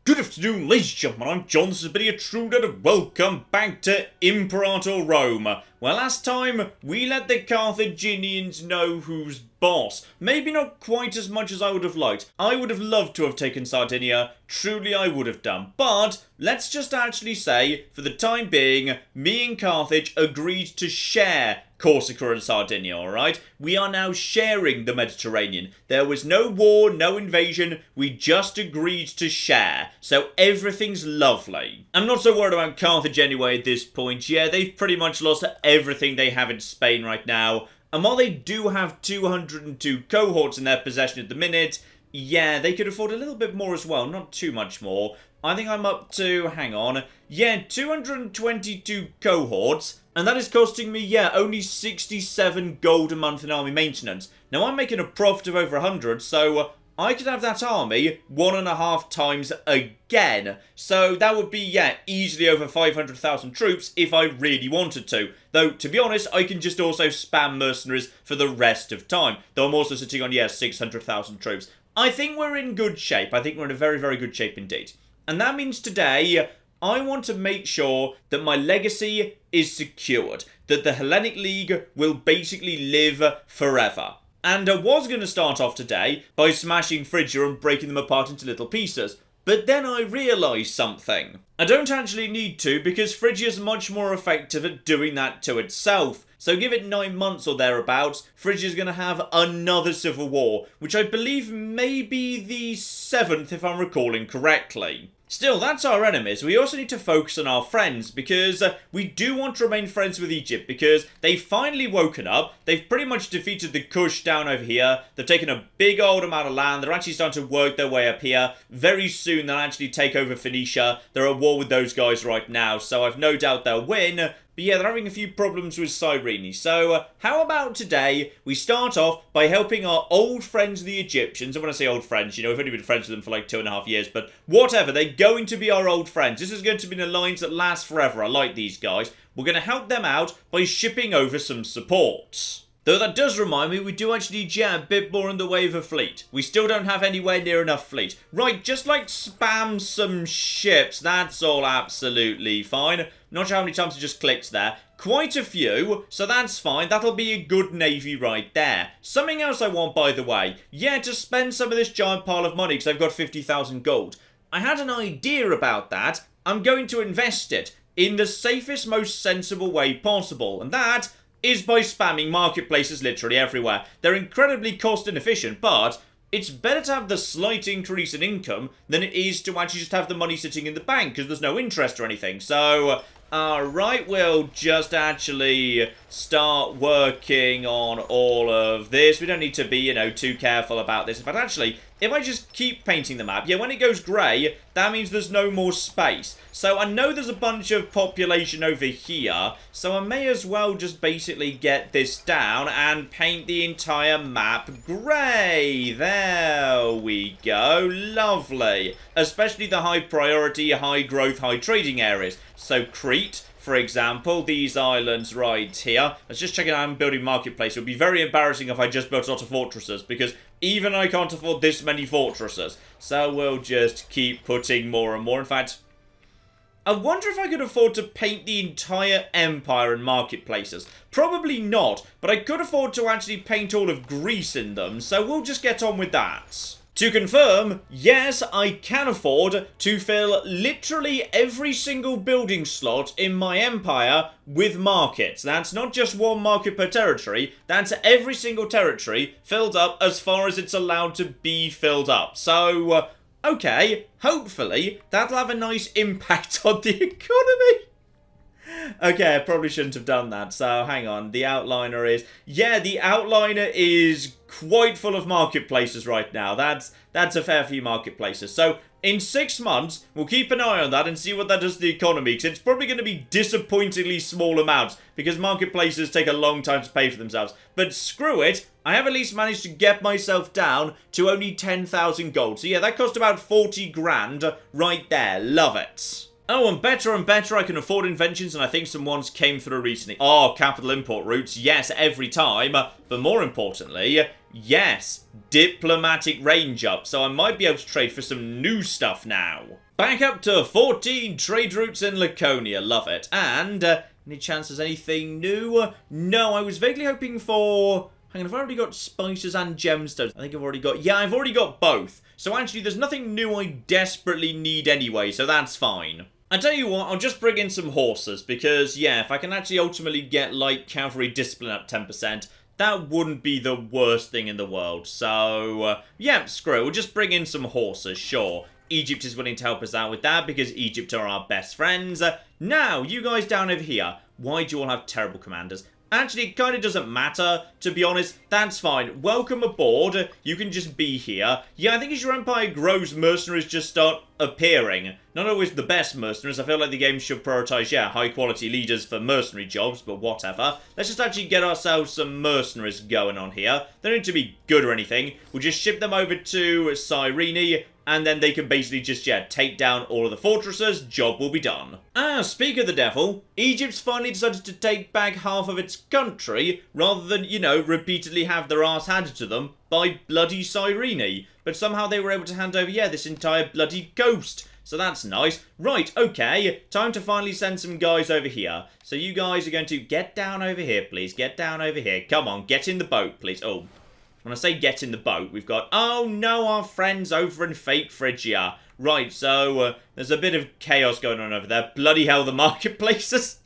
Good afternoon, ladies and gentlemen, I'm John, this is Biddy Truder, and welcome back to Imperator Rome. Well, last time, we let the Carthaginians know who's boss. Maybe not quite as much as I would have liked. I would have loved to have taken Sardinia, truly I would have done. But, let's just actually say, for the time being, me and Carthage agreed to share Corsica and Sardinia, alright? We are now sharing the Mediterranean. There was no war, no invasion, we just agreed to share. So everything's lovely. I'm not so worried about Carthage anyway at this point. Yeah, they've pretty much lost everything they have in Spain right now. And while they do have 202 cohorts in their possession at the minute, yeah, they could afford a little bit more as well, not too much more. I think I'm up to, hang on, yeah, 222 cohorts, and that is costing me, yeah, only 67 gold a month in army maintenance. Now, I'm making a profit of over 100, so I could have that army 1.5 times again. So that would be, yeah, easily over 500,000 troops if I really wanted to. Though, to be honest, I can just also spam mercenaries for the rest of time. Though I'm also sitting on, yeah, 600,000 troops. I think we're in good shape. I think we're in a very, very good shape indeed. And that means today, I want to make sure that my legacy is secured. That the Hellenic League will basically live forever. And I was going to start off today by smashing Phrygia and breaking them apart into little pieces. But then I realised something. I don't actually need to because Phrygia is much more effective at doing that to itself. So give it 9 months or thereabouts, Phrygia is going to have another civil war, which I believe may be the 7th if I'm recalling correctly. Still, that's our enemies. We also need to focus on our friends because we do want to remain friends with Egypt because they've finally woken up. They've pretty much defeated the Kush down over here. They've taken a big old amount of land. They're actually starting to work their way up here. Very soon they'll actually take over Phoenicia. They're at war with those guys right now, so I've no doubt they'll win. But yeah, they're having a few problems with Cyrene. So, how about today we start off by helping our old friends, the Egyptians. And when I say old friends, you know, we've only been friends with them for like 2.5 years. But whatever, they're going to be our old friends. This is going to be an alliance that lasts forever. I like these guys. We're going to help them out by shipping over some support. Though that does remind me, we do actually need, yeah, a bit more in the way of a fleet. We still don't have anywhere near enough fleet. Right, just like spam some ships. That's all absolutely fine. Not sure how many times it just clicked there. Quite a few, so that's fine. That'll be a good navy right there. Something else I want, by the way. Yeah, to spend some of this giant pile of money because I've got 50,000 gold. I had an idea about that. I'm going to invest it in the safest, most sensible way possible. And that is by spamming marketplaces literally everywhere. They're incredibly cost inefficient, but it's better to have the slight increase in income than it is to actually just have the money sitting in the bank because there's no interest or anything. So, alright, we'll just actually start working on all of this. We don't need to be, you know, too careful about this. In fact, actually, if I just keep painting the map, yeah, when it goes grey, that means there's no more space. So I know there's a bunch of population over here, so I may as well just basically get this down and paint the entire map grey. There we go. Lovely. Especially the high priority, high growth, high trading areas. So Crete, for example, these islands right here. Let's just check it out. I'm building marketplace. It would be very embarrassing if I just built a lot of fortresses because even I can't afford this many fortresses. So we'll just keep putting more and more. In fact, I wonder if I could afford to paint the entire empire in marketplaces. Probably not, but I could afford to actually paint all of Greece in them. So we'll just get on with that. To confirm, yes, I can afford to fill literally every single building slot in my empire with markets. That's not just one market per territory, that's every single territory filled up as far as it's allowed to be filled up. So, okay, hopefully that'll have a nice impact on the economy. Okay, I probably shouldn't have done that, so hang on. The outliner is... Yeah, the outliner is quite full of marketplaces right now. That's a fair few marketplaces. So, in 6 months, we'll keep an eye on that and see what that does to the economy, because it's probably going to be disappointingly small amounts, because marketplaces take a long time to pay for themselves. But screw it, I have at least managed to get myself down to only 10,000 gold. So yeah, that cost about 40 grand right there. Love it. Oh, and better I can afford inventions, and I think some ones came through recently. Oh, capital import routes, yes, every time. But more importantly, yes, diplomatic range up, so I might be able to trade for some new stuff now. Back up to 14 trade routes in Laconia, love it. And, any chance there's anything new? No, I was vaguely hoping for... Hang on, I've already got spices and gemstones. I think I've already got... Yeah, I've already got both. So actually, there's nothing new I desperately need anyway, so that's fine. I tell you what, I'll just bring in some horses, because, yeah, if I can actually ultimately get light cavalry discipline up 10%, that wouldn't be the worst thing in the world. So, yeah, screw it. We'll just bring in some horses, sure. Egypt is willing to help us out with that, because Egypt are our best friends. Now, you guys down over here, why do you all have terrible commanders? Actually, it kind of doesn't matter, to be honest. That's fine. Welcome aboard. You can just be here. Yeah, I think as your empire grows, mercenaries just start appearing. Not always the best mercenaries. I feel like the game should prioritize, yeah, high-quality leaders for mercenary jobs, but whatever. Let's just actually get ourselves some mercenaries going on here. They don't need to be good or anything. We'll just ship them over to Cyrene, and then they can basically just, yeah, take down all of the fortresses. Job will be done. Speak of the devil, Egypt's finally decided to take back half of its country, rather than, you know, repeatedly have their arse handed to them by bloody Cyrene. But somehow they were able to hand over, yeah, this entire bloody coast. So that's nice. Right, okay, time to finally send some guys over here. So you guys are going to get down over here, please. Get down over here. Come on, get in the boat, please. Oh, when I say get in the boat, we've got, oh no, our friends over in fake Phrygia. Right, so there's a bit of chaos going on over there. Bloody hell, the marketplaces.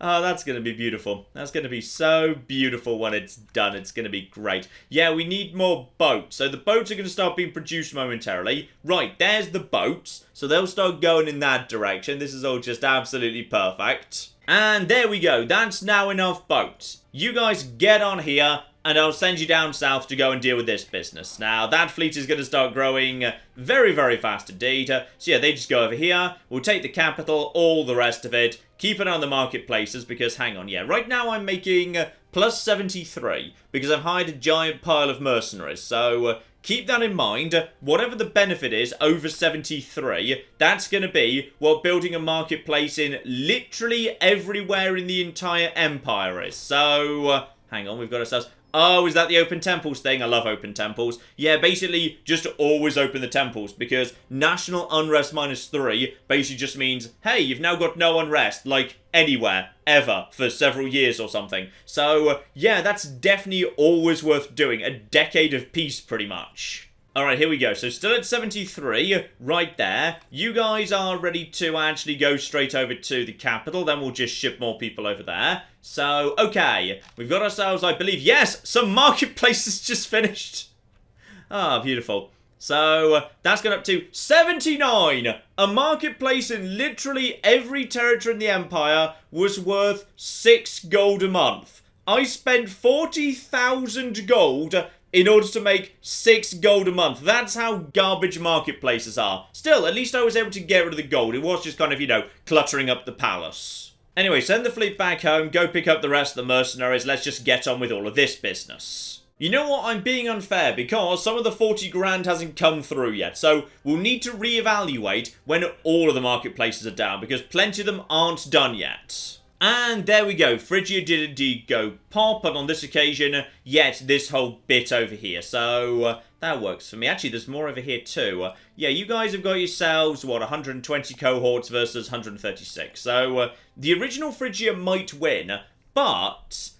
Oh, that's going to be beautiful. That's going to be so beautiful when it's done. It's going to be great. Yeah, we need more boats. So the boats are going to start being produced momentarily. Right, there's the boats. So they'll start going in that direction. This is all just absolutely perfect. And there we go. That's now enough boats. You guys get on here, and I'll send you down south to go and deal with this business. Now, that fleet is going to start growing very, very fast indeed. So yeah, they just go over here. We'll take the capital, all the rest of it. Keep an eye on the marketplaces, because, hang on, yeah, right now I'm making plus 73, because I've hired a giant pile of mercenaries. So keep that in mind. Whatever the benefit is over 73, that's going to be what building a marketplace in literally everywhere in the entire empire is. So, hang on, we've got ourselves... Oh, is that the open temples thing? I love open temples. Yeah, basically, just always open the temples, because national unrest -3 basically just means, hey, you've now got no unrest, like, anywhere, ever, for several years or something. So, yeah, that's definitely always worth doing. A decade of peace, pretty much. Alright, here we go. So still at 73, right there. You guys are ready to actually go straight over to the capital. Then we'll just ship more people over there. So, okay. We've got ourselves, I believe, yes, some marketplaces just finished. Ah, beautiful. So, that's gone up to 79. A marketplace in literally every territory in the Empire was worth 6 gold a month. I spent 40,000 gold in order to make 6 gold a month. That's how garbage marketplaces are. Still, at least I was able to get rid of the gold. It was just kind of, you know, cluttering up the palace. Anyway, send the fleet back home, go pick up the rest of the mercenaries, let's just get on with all of this business. You know what, I'm being unfair because some of the 40 grand hasn't come through yet, so we'll need to reevaluate when all of the marketplaces are down, because plenty of them aren't done yet. And there we go, Phrygia did indeed go pop, and on this occasion, yet this whole bit over here, so that works for me. Actually, there's more over here too. Yeah, you guys have got yourselves, what, 120 cohorts versus 136, so the original Phrygia might win, but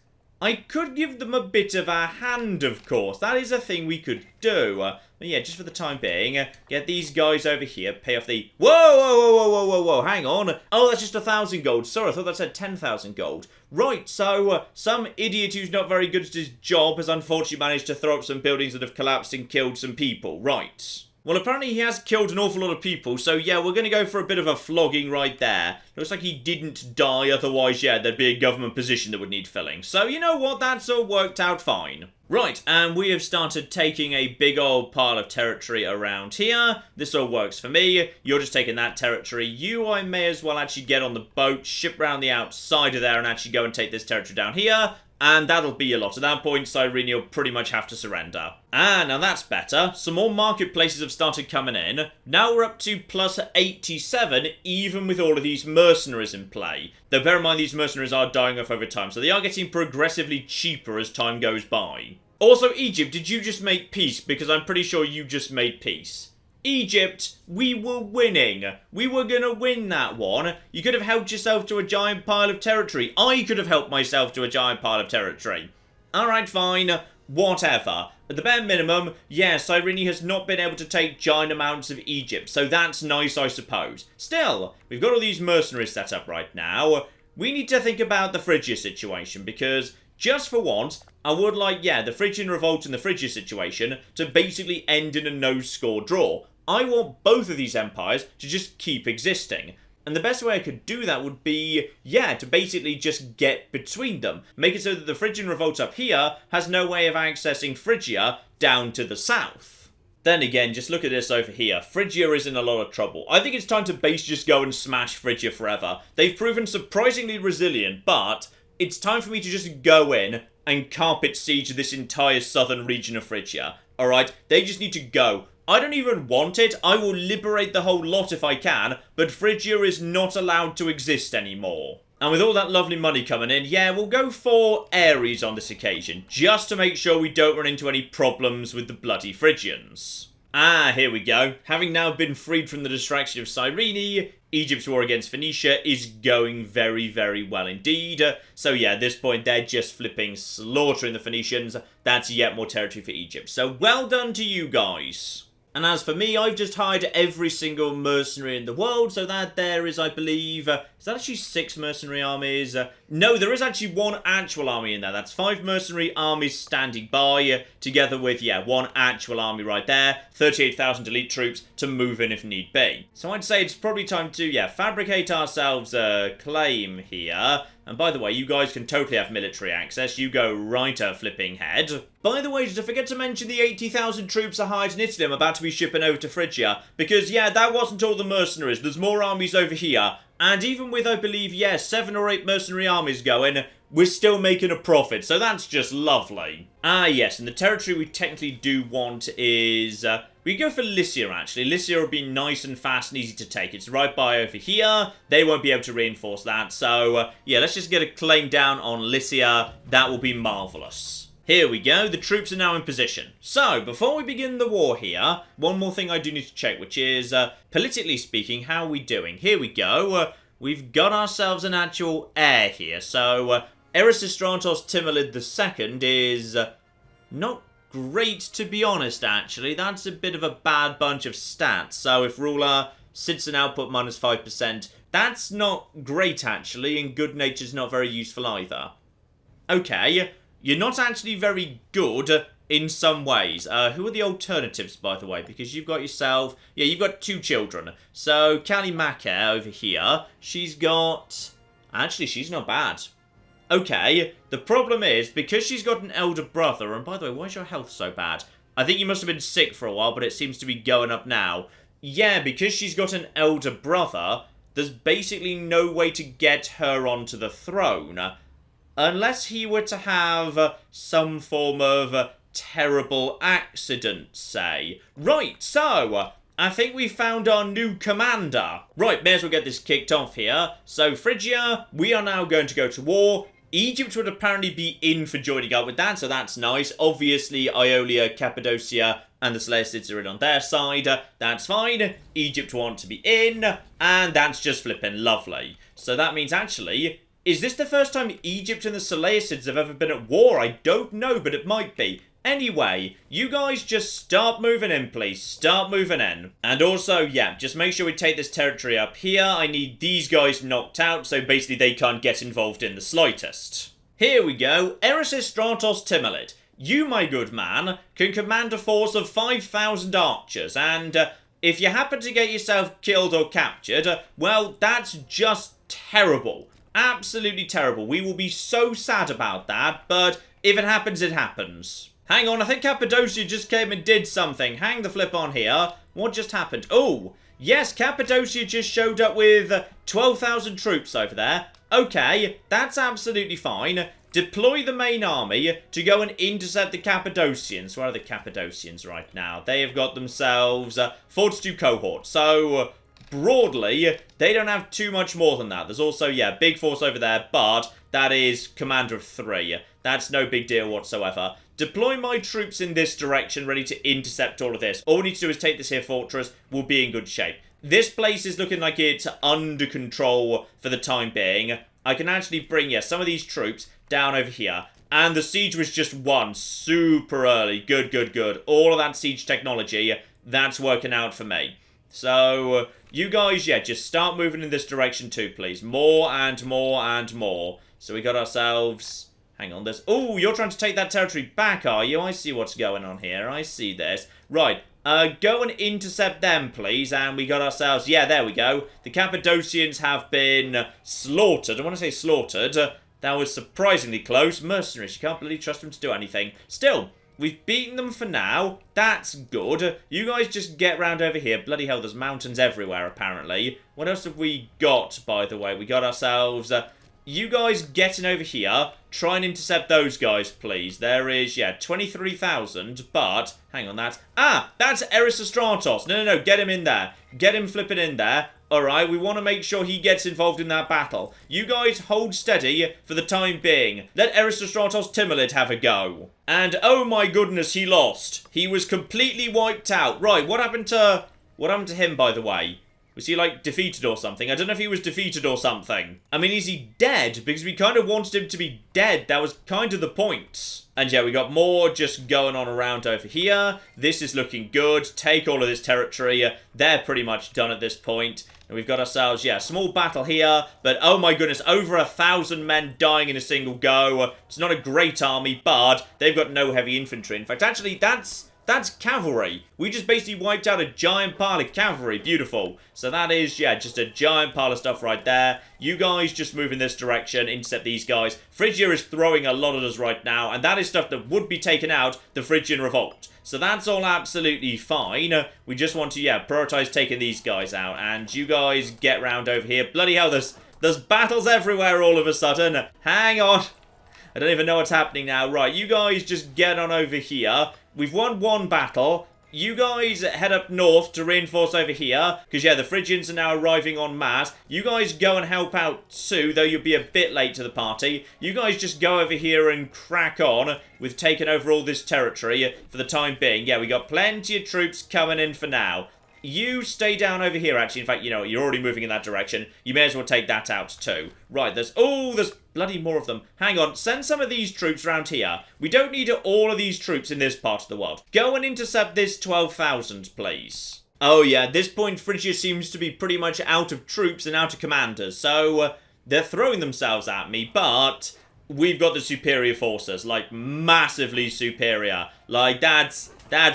I could give them a bit of a hand, of course. That is a thing we could do. But yeah, just for the time being, get these guys over here, pay off the... Whoa, whoa, whoa, whoa, whoa, whoa, whoa, hang on. Oh, that's just 1,000 gold. Sorry, I thought that said 10,000 gold. Right, so some idiot who's not very good at his job has unfortunately managed to throw up some buildings that have collapsed and killed some people. Right. Well, apparently he has killed an awful lot of people, so yeah, we're going to go for a bit of a flogging right there. Looks like he didn't die, otherwise, yeah, there'd be a government position that would need filling. So, you know what, that's all worked out fine. Right, and we have started taking a big old pile of territory around here. This all works for me. You're just taking that territory. You, I may as well actually get on the boat, ship round the outside of there, and actually go and take this territory down here. And that'll be a lot. At that point, Cyrene will pretty much have to surrender. Ah, now that's better. Some more marketplaces have started coming in. Now we're up to plus 87, even with all of these mercenaries in play. Though bear in mind, these mercenaries are dying off over time, so they are getting progressively cheaper as time goes by. Also, Egypt, did you just make peace? Because I'm pretty sure you just made peace. Egypt, we were winning. We were gonna win that one. You could have helped yourself to a giant pile of territory. I could have helped myself to a giant pile of territory. Alright, fine. Whatever. At the bare minimum, yes, Cyrene has not been able to take giant amounts of Egypt, so that's nice, I suppose. Still, we've got all these mercenaries set up right now. We need to think about the Phrygia situation, because just for once, I would like, the Phrygian revolt and the Phrygia situation to basically end in a no-score draw. I want both of these empires to just keep existing. And the best way I could do that would be, to basically just get between them. Make it so that the Phrygian revolt up here has no way of accessing Phrygia down to the south. Then again, just look at this over here. Phrygia is in a lot of trouble. I think it's time to basically just go and smash Phrygia forever. They've proven surprisingly resilient, but it's time for me to just go in and carpet siege this entire southern region of Phrygia. Alright, they just need to go. I don't even want it. I will liberate the whole lot if I can, but Phrygia is not allowed to exist anymore. And with all that lovely money coming in, we'll go for Ares on this occasion, just to make sure we don't run into any problems with the bloody Phrygians. Ah, here we go. Having now been freed from the distraction of Cyrene, Egypt's war against Phoenicia is going very, very well indeed. So at this point, they're just flipping slaughtering the Phoenicians. That's yet more territory for Egypt. So well done to you guys. And as for me, I've just hired every single mercenary in the world, so that there is, I believe, is that actually 6 mercenary armies? No, there is actually 1 actual army in there. That's 5 mercenary armies standing by, together with, 1 actual army right there, 38,000 elite troops to move in if need be. So I'd say it's probably time to, fabricate ourselves a claim here. And by the way, you guys can totally have military access. You go right flipping head. By the way, did I forget to mention the 80,000 troops I hired in Italy I'm about to be shipping over to Phrygia? Because, that wasn't all the mercenaries. There's more armies over here. And even with, I believe, 7 or 8 mercenary armies going, we're still making a profit. So that's just lovely. Ah, yes, and the territory we technically do want is... we go for Lycia, actually. Lycia will be nice and fast and easy to take. It's right by over here. They won't be able to reinforce that. So, let's just get a claim down on Lycia. That will be marvellous. Here we go, the troops are now in position. So, before we begin the war here, one more thing I do need to check, which is, politically speaking, how are we doing? Here we go, we've got ourselves an actual heir here. So, Erisistratos Timolid II is not great, to be honest, actually. That's a bit of a bad bunch of stats. So, if ruler sits in output minus 5%, that's not great, actually, and good nature's not very useful either. Okay. You're not actually very good in some ways. Who are the alternatives, by the way? Because you've got yourself... you've got 2 children. So, Kalimaka over here, she's got... Actually, she's not bad. Okay, the problem is, because she's got an elder brother... And by the way, why is your health so bad? I think you must have been sick for a while, but it seems to be going up now. Because she's got an elder brother, there's basically no way to get her onto the throne... Unless he were to have some form of terrible accident, say. Right, so, I think we found our new commander. Right, may as well get this kicked off here. So, Phrygia, we are now going to go to war. Egypt would apparently be in for joining up with that, so that's nice. Obviously, Iolia, Cappadocia, and the Seleucids are in on their side. That's fine. Egypt want to be in, and that's just flipping lovely. So that means, actually... Is this the first time Egypt and the Seleucids have ever been at war? I don't know, but it might be. Anyway, you guys just start moving in, please. Start moving in. And also, just make sure we take this territory up here. I need these guys knocked out, so basically they can't get involved in the slightest. Here we go. Erisistratos Timolid. You, my good man, can command a force of 5,000 archers, and if you happen to get yourself killed or captured, well, that's just terrible. Absolutely terrible. We will be so sad about that, but if it happens, it happens. Hang on, I think Cappadocia just came and did something. Hang the flip on here. What just happened? Oh, yes, Cappadocia just showed up with 12,000 troops over there. Okay, that's absolutely fine. Deploy the main army to go and intercept the Cappadocians. Where are the Cappadocians right now? They have got themselves 42 cohorts, so... Broadly, they don't have too much more than that. There's also, big force over there, but that is commander of 3. That's no big deal whatsoever. Deploy my troops in this direction, ready to intercept all of this. All we need to do is take this here fortress. We'll be in good shape. This place is looking like it's under control for the time being. I can actually bring, some of these troops down over here. And the siege was just won super early. Good, good, good. All of that siege technology, that's working out for me. So, you guys, just start moving in this direction too, please. More and more and more. So we got ourselves... Hang on, there's... Oh, you're trying to take that territory back, are you? I see what's going on here. I see this. Right, go and intercept them, please. And we got ourselves... Yeah, there we go. The Cappadocians have been slaughtered. I want to say slaughtered. That was surprisingly close. Mercenaries, you can't bloody trust them to do anything. Still, we've beaten them for now. That's good. You guys just get round over here. Bloody hell, there's mountains everywhere, apparently. What else have we got, by the way? We got ourselves... you guys getting over here. Try and intercept those guys, please. There is, 23,000, but... Hang on, that's... Ah, that's Erisistratos. No, get him in there. Get him flipping in there. Alright, we want to make sure he gets involved in that battle. You guys hold steady for the time being. Let Erisistratos Timolid have a go. And, oh my goodness, he lost. He was completely wiped out. Right, what happened to him, by the way? Was he, like, defeated or something? I don't know if he was defeated or something. I mean, is he dead? Because we kind of wanted him to be dead. That was kind of the point. And we got more just going on around over here. This is looking good. Take all of this territory. They're pretty much done at this point. And we've got ourselves, a small battle here. But, oh my goodness, over 1,000 men dying in a single go. It's not a great army, but they've got no heavy infantry. In fact, actually, that's cavalry. We just basically wiped out a giant pile of cavalry. Beautiful. So that is, just a giant pile of stuff right there. You guys just move in this direction, intercept these guys. Phrygia is throwing a lot at us right now, and that is stuff that would be taken out the Phrygian revolt. So that's all absolutely fine. We just want to, prioritize taking these guys out. And you guys get round over here. Bloody hell, there's battles everywhere all of a sudden. Hang on. I don't even know what's happening now. Right, you guys just get on over here. We've won one battle. You guys head up north to reinforce over here. Because, the Phrygians are now arriving en masse. You guys go and help out too, though you'll be a bit late to the party. You guys just go over here and crack on with taking over all this territory for the time being. We got plenty of troops coming in for now. You stay down over here, actually. In fact, you're already moving in that direction. You may as well take that out, too. Right, there's bloody more of them. Hang on, send some of these troops around here. We don't need all of these troops in this part of the world. Go and intercept this 12,000, please. Oh, at this point, Phrygia seems to be pretty much out of troops and out of commanders. So, they're throwing themselves at me, but... We've got the superior forces, like, massively superior. Like, that's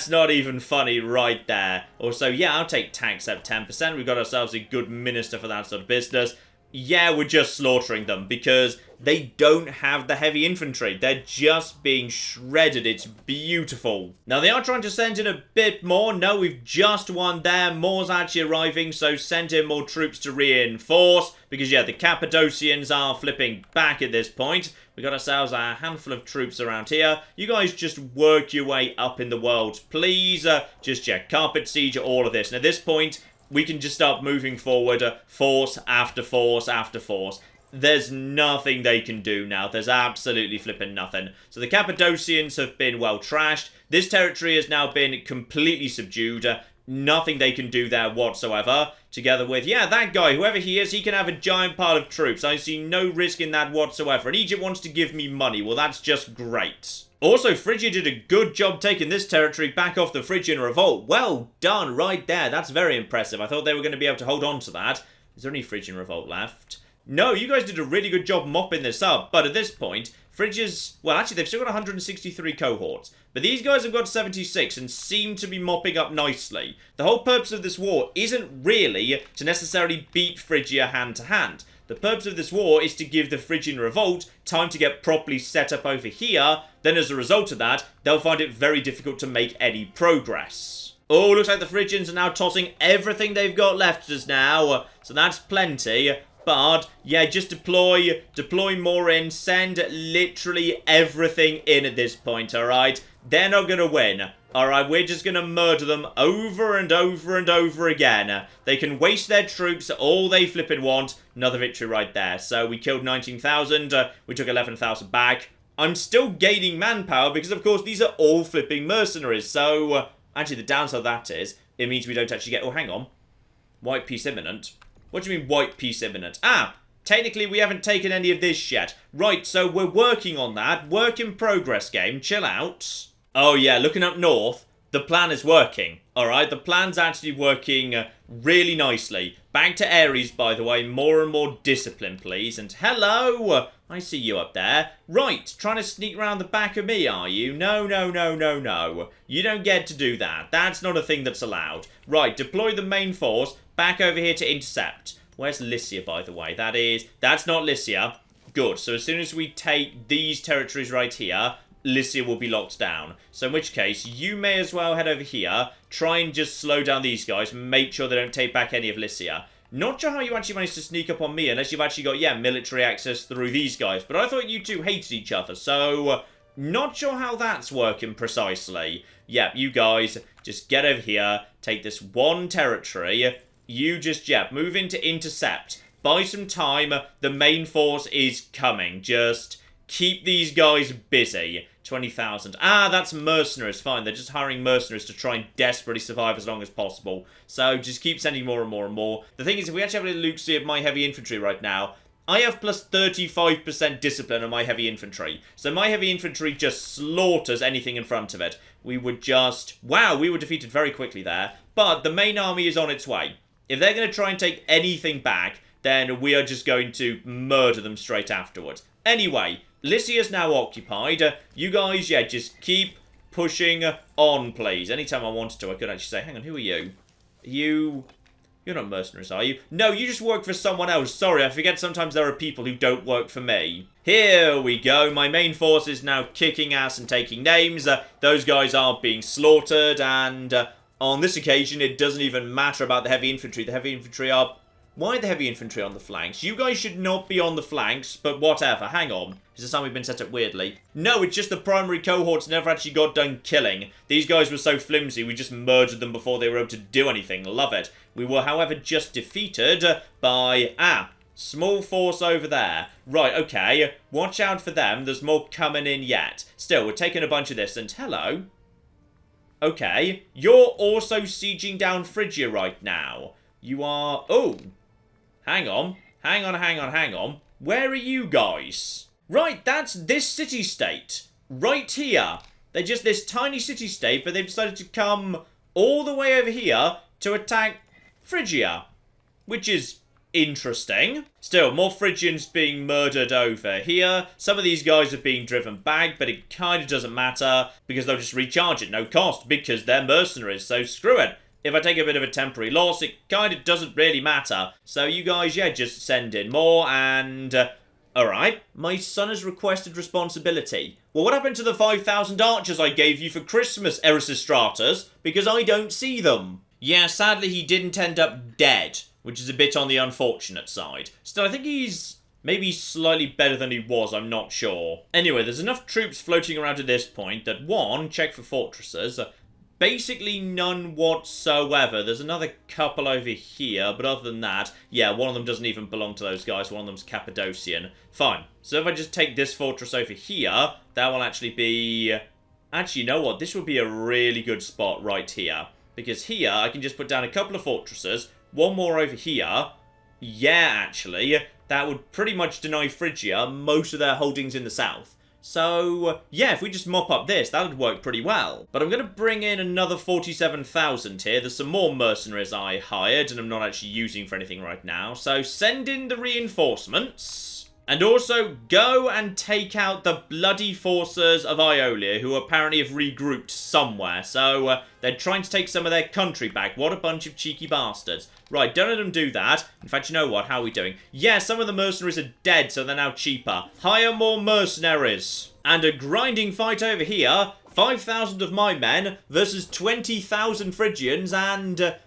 not even funny right there. Also, I'll take tax at 10%. We've got ourselves a good minister for that sort of business. We're just slaughtering them because they don't have the heavy infantry. They're just being shredded. It's beautiful. Now, they are trying to send in a bit more. No, we've just won there. More's actually arriving, so send in more troops to reinforce. Because, the Cappadocians are flipping back at this point. We got ourselves a handful of troops around here. You guys just work your way up in the world, please. Just, carpet siege all of this. And at this point... we can just start moving forward, force after force after force. There's nothing they can do now. There's absolutely flipping nothing. So the Cappadocians have been well trashed. This territory has now been completely subdued. Nothing they can do there whatsoever. Together with, that guy, whoever he is, he can have a giant pile of troops. I see no risk in that whatsoever. And Egypt wants to give me money. Well, that's just great. Also, Phrygia did a good job taking this territory back off the Phrygian revolt. Well done right there. That's very impressive. I thought they were going to be able to hold on to that. Is there any Phrygian revolt left? No, you guys did a really good job mopping this up. But at this point, Phrygia's... well, actually, they've still got 163 cohorts. But these guys have got 76 and seem to be mopping up nicely. The whole purpose of this war isn't really to necessarily beat Phrygia hand to hand. The purpose of this war is to give the Phrygian revolt time to get properly set up over here. Then as a result of that, they'll find it very difficult to make any progress. Oh, looks like the Phrygians are now tossing everything they've got left just now. So that's plenty. But, just deploy more in. Send literally everything in at this point, alright? They're not going to win. Alright, we're just going to murder them over and over and over again. They can waste their troops all they flippin' want. Another victory right there. So we killed 19,000. We took 11,000 back. I'm still gaining manpower because, of course, these are all flipping mercenaries. So, actually, the downside of that is it means we don't actually get... Oh, hang on. White peace imminent. What do you mean white peace imminent? Ah, technically we haven't taken any of this yet. Right, so we're working on that. Work in progress, game. Chill out. Oh, yeah, looking up north, the plan is working. Alright, the plan's actually working really nicely. Back to Ares, by the way. More and more discipline, please. And hello! I see you up there. Right, trying to sneak around the back of me, are you? No, no, no, no, no. You don't get to do that. That's not a thing that's allowed. Right, deploy the main force back over here to intercept. Where's Lycia, by the way? That's not Lycia. Good, so as soon as we take these territories right here, Lycia will be locked down. So in which case, you may as well head over here, try and just slow down these guys, make sure they don't take back any of Lycia. Not sure how you actually managed to sneak up on me, unless you've actually got, yeah, military access through these guys. But I thought you two hated each other, so not sure how that's working precisely. Yeah, you guys, just get over here, take this one territory. You just, yeah, move into intercept. Buy some time, the main force is coming. Just keep these guys busy. 20,000. Ah, that's mercenaries. Fine, they're just hiring mercenaries to try and desperately survive as long as possible. So just keep sending more and more and more. The thing is, if we actually have a look see at my heavy infantry right now, I have plus 35% discipline on my heavy infantry. So my heavy infantry just slaughters anything in front of it. We would just... Wow, we were defeated very quickly there. But the main army is on its way. If they're going to try and take anything back, then we are just going to murder them straight afterwards. Anyway, Lycia is now occupied. You guys, yeah, just keep pushing on, please. Anytime I wanted to, I could actually say, hang on, who are you? You're not mercenaries, are you? No, you just work for someone else. Sorry, I forget sometimes there are people who don't work for me. Here we go. My main force is now kicking ass and taking names. Those guys are being slaughtered, and on this occasion, it doesn't even matter about the heavy infantry. The heavy infantry are... Why the heavy infantry on the flanks? You guys should not be on the flanks, but whatever. Hang on. Is this time we've been set up weirdly? No, it's just the primary cohorts never actually got done killing. These guys were so flimsy, we just murdered them before they were able to do anything. Love it. We were, however, just defeated by... small force over there. Right, okay. Watch out for them. There's more coming in yet. Still, we're taking a bunch of this, and hello. Okay. You're also sieging down Phrygia right now. You are... Oh. Hang on. Hang on, hang on, hang on. Where are you guys? Right, that's this city-state. Right here. They're just this tiny city-state, but they've decided to come all the way over here to attack Phrygia. Which is interesting. Still, more Phrygians being murdered over here. Some of these guys are being driven back, but it kind of doesn't matter, because they'll just recharge at no cost, because they're mercenaries, so screw it. If I take a bit of a temporary loss, it kind of doesn't really matter. So you guys, yeah, just send in more and... Alright, my son has requested responsibility. Well, what happened to the 5,000 archers I gave you for Christmas, Erasistratus? Because I don't see them. Yeah, sadly he didn't end up dead, which is a bit on the unfortunate side. Still, I think he's... maybe slightly better than he was, I'm not sure. Anyway, there's enough troops floating around at this point that, one, check for fortresses... Basically none whatsoever. There's another couple over here, but other than that, yeah, one of them doesn't even belong to those guys. One of them's Cappadocian. Fine. So if I just take this fortress over here, that will actually be... Actually, you know what? This would be a really good spot right here. Because here, I can just put down a couple of fortresses. One more over here. Yeah, actually, that would pretty much deny Phrygia most of their holdings in the south. So, yeah, if we just mop up this, that would work pretty well. But I'm going to bring in another 47,000 here. There's some more mercenaries I hired, and I'm not actually using for anything right now. So, send in the reinforcements. And also, go and take out the bloody forces of Iolia, who apparently have regrouped somewhere. So, they're trying to take some of their country back. What a bunch of cheeky bastards. Right, don't let them do that. In fact, you know what? How are we doing? Yeah, some of the mercenaries are dead, so they're now cheaper. Hire more mercenaries. And a grinding fight over here. 5,000 of my men versus 20,000 Phrygians, and...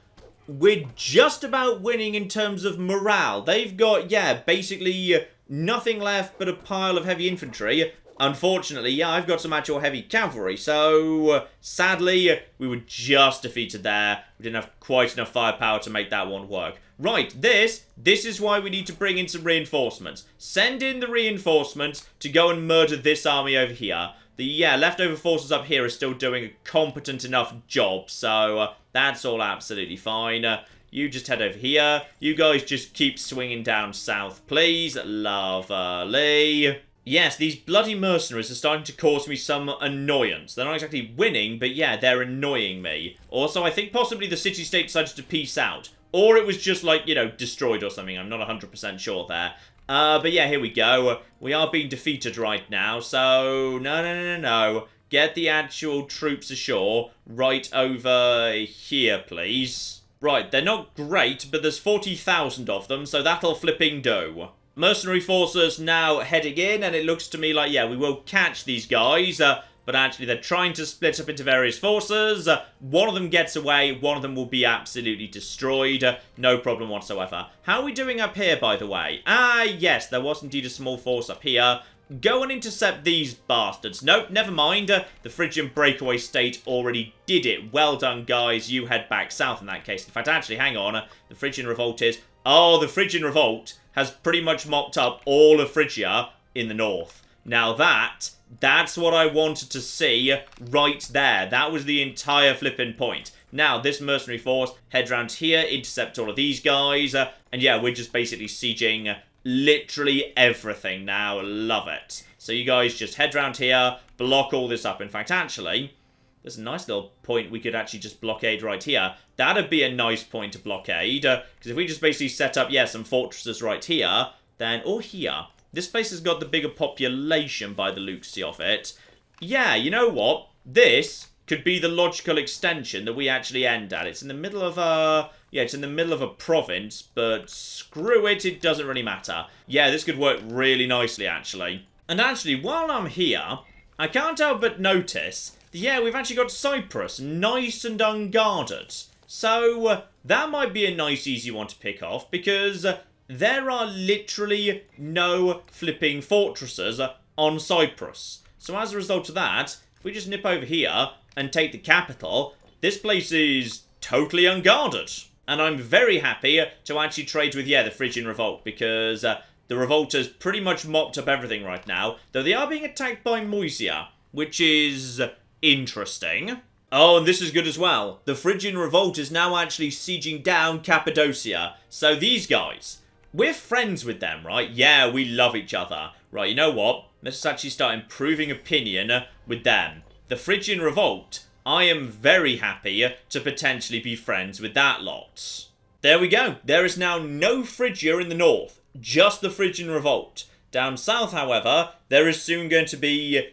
we're just about winning in terms of morale. They've got, yeah, basically... nothing left but a pile of heavy infantry. Unfortunately, yeah, I've got some actual heavy cavalry, so sadly, we were just defeated there. We didn't have quite enough firepower to make that one work. Right, this is why we need to bring in some reinforcements. Send in the reinforcements to go and murder this army over here. The, leftover forces up here are still doing a competent enough job, so that's all absolutely fine. You just head over here. You guys just keep swinging down south, please. Lovely. Yes, these bloody mercenaries are starting to cause me some annoyance. They're not exactly winning, but yeah, they're annoying me. Also, I think possibly the city-state decided to peace out. Or it was just, like, you know, destroyed or something. I'm not 100% sure there. But yeah, here we go. We are being defeated right now, so no. Get the actual troops ashore right over here, please. Right, they're not great, but there's 40,000 of them, so that'll flipping do. Mercenary forces now heading in, and it looks to me like, yeah, we will catch these guys, but actually they're trying to split up into various forces. One of them gets away, one of them will be absolutely destroyed. No problem whatsoever. How are we doing up here, by the way? Ah, yes, there was indeed a small force up here. Go and intercept these bastards. Nope, never mind. The Phrygian breakaway state already did it. Well done, guys. You head back south in that case. In fact, actually, hang on. The Phrygian revolt is... Oh, the Phrygian revolt has pretty much mopped up all of Phrygia in the north. Now that's what I wanted to see right there. That was the entire flipping point. Now, this mercenary force heads around here, intercept all of these guys, and yeah, we're just basically sieging literally everything now. Love it. So you guys just head around here, block all this up. In fact, actually, there's a nice little point we could actually just blockade right here. That'd be a nice point to blockade, because if we just basically set up, some fortresses right here, then, or here, this place has got the bigger population by the looks of it. Yeah, you know what? This could be the logical extension that we actually end at. It's in the middle of a... Yeah, it's in the middle of a province, but screw it, it doesn't really matter. Yeah, this could work really nicely, actually. And actually, while I'm here, I can't help but notice that, yeah, we've actually got Cyprus, nice and unguarded. So, that might be a nice, easy one to pick off, because there are literally no flipping fortresses on Cyprus. So as a result of that, if we just nip over here and take the capital, this place is totally unguarded. And I'm very happy to actually trade with, the Phrygian revolt, because the revolt has pretty much mopped up everything right now, though they are being attacked by Moesia, which is interesting. Oh, and this is good as well. The Phrygian revolt is now actually sieging down Cappadocia. So these guys, we're friends with them, right? Yeah, we love each other. Right, you know what? Let's actually start improving opinion with them. The Phrygian revolt, I am very happy to potentially be friends with that lot. There we go. There is now no Phrygia in the north, just the Phrygian revolt. Down south, however, there is soon going to be,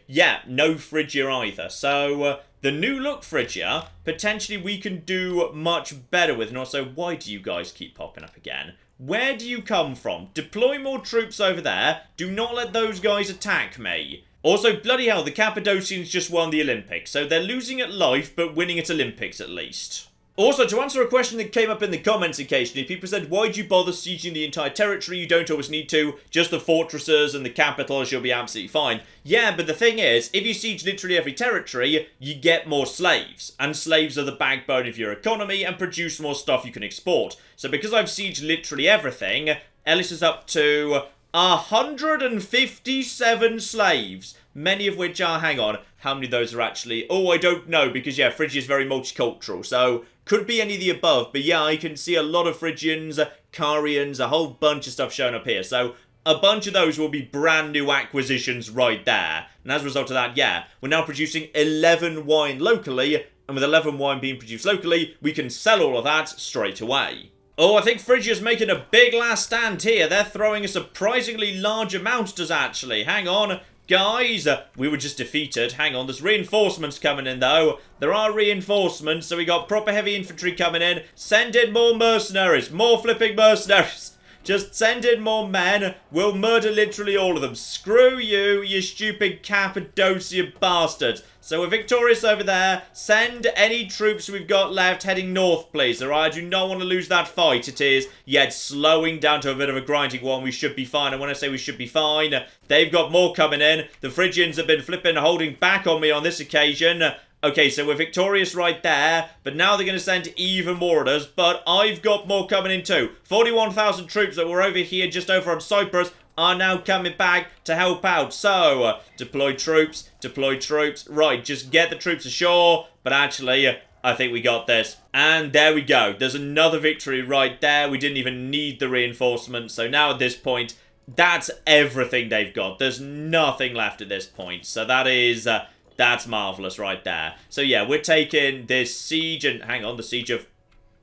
no Phrygia either. So, the new look Phrygia, potentially we can do much better with. And also, why do you guys keep popping up again? Where do you come from? Deploy more troops over there. Do not let those guys attack me. Also, bloody hell, the Cappadocians just won the Olympics. So they're losing at life, but winning at Olympics at least. Also, to answer a question that came up in the comments occasionally, people said, why'd you bother sieging the entire territory? You don't always need to. Just the fortresses and the capitals, you'll be absolutely fine. Yeah, but the thing is, if you siege literally every territory, you get more slaves. And slaves are the backbone of your economy and produce more stuff you can export. So because I've sieged literally everything, Ellis is up to 157 slaves. Many of which are, hang on, how many of those are actually... Oh, I don't know, because, Phrygia is very multicultural, so could be any of the above. But, I can see a lot of Phrygians, Carians, a whole bunch of stuff showing up here. So, a bunch of those will be brand new acquisitions right there. And as a result of that, we're now producing 11 wine locally. And with 11 wine being produced locally, we can sell all of that straight away. Oh, I think Phrygia's making a big last stand here. They're throwing a surprisingly large amount at us, actually. Hang on. Guys, we were just defeated. Hang on, there's reinforcements coming in, though. There are reinforcements, so we got proper heavy infantry coming in. Send in more mercenaries. More flipping mercenaries. Just send in more men. We'll murder literally all of them. Screw you, you stupid Cappadocia bastards. So we're victorious over there. Send any troops we've got left heading north, please. Alright, I do not want to lose that fight. It is, yet slowing down to a bit of a grinding one. We should be fine. And when I say we should be fine, they've got more coming in. The Phrygians have been flipping holding back on me on this occasion. Okay, so we're victorious right there, but now they're going to send even more at us, but I've got more coming in too. 41,000 troops that were over here just over on Cyprus are now coming back to help out. So, deploy troops, right, just get the troops ashore, but actually, I think we got this. And there we go, there's another victory right there. We didn't even need the reinforcements, so now at this point, that's everything they've got. There's nothing left at this point, so that is... that's marvellous right there. So yeah, we're taking this siege, and hang on, the siege of...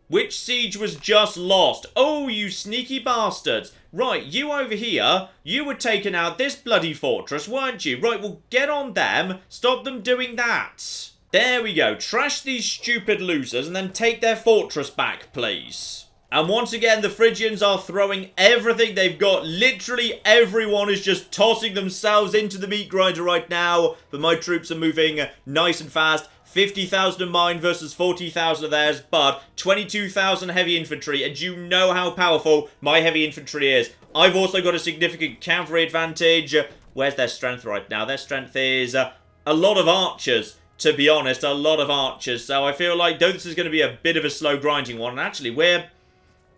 Which siege was just lost? Oh, you sneaky bastards. Right, you over here, you were taking out this bloody fortress, weren't you? Right, well, get on them. Stop them doing that. There we go. Trash these stupid losers and then take their fortress back, please. And once again, the Phrygians are throwing everything they've got. Literally everyone is just tossing themselves into the meat grinder right now. But my troops are moving nice and fast. 50,000 of mine versus 40,000 of theirs, but 22,000 heavy infantry. And you know how powerful my heavy infantry is. I've also got a significant cavalry advantage. Where's their strength right now? Their strength is a lot of archers. To be honest, a lot of archers. So I feel like, though this is going to be a bit of a slow grinding one, and actually we're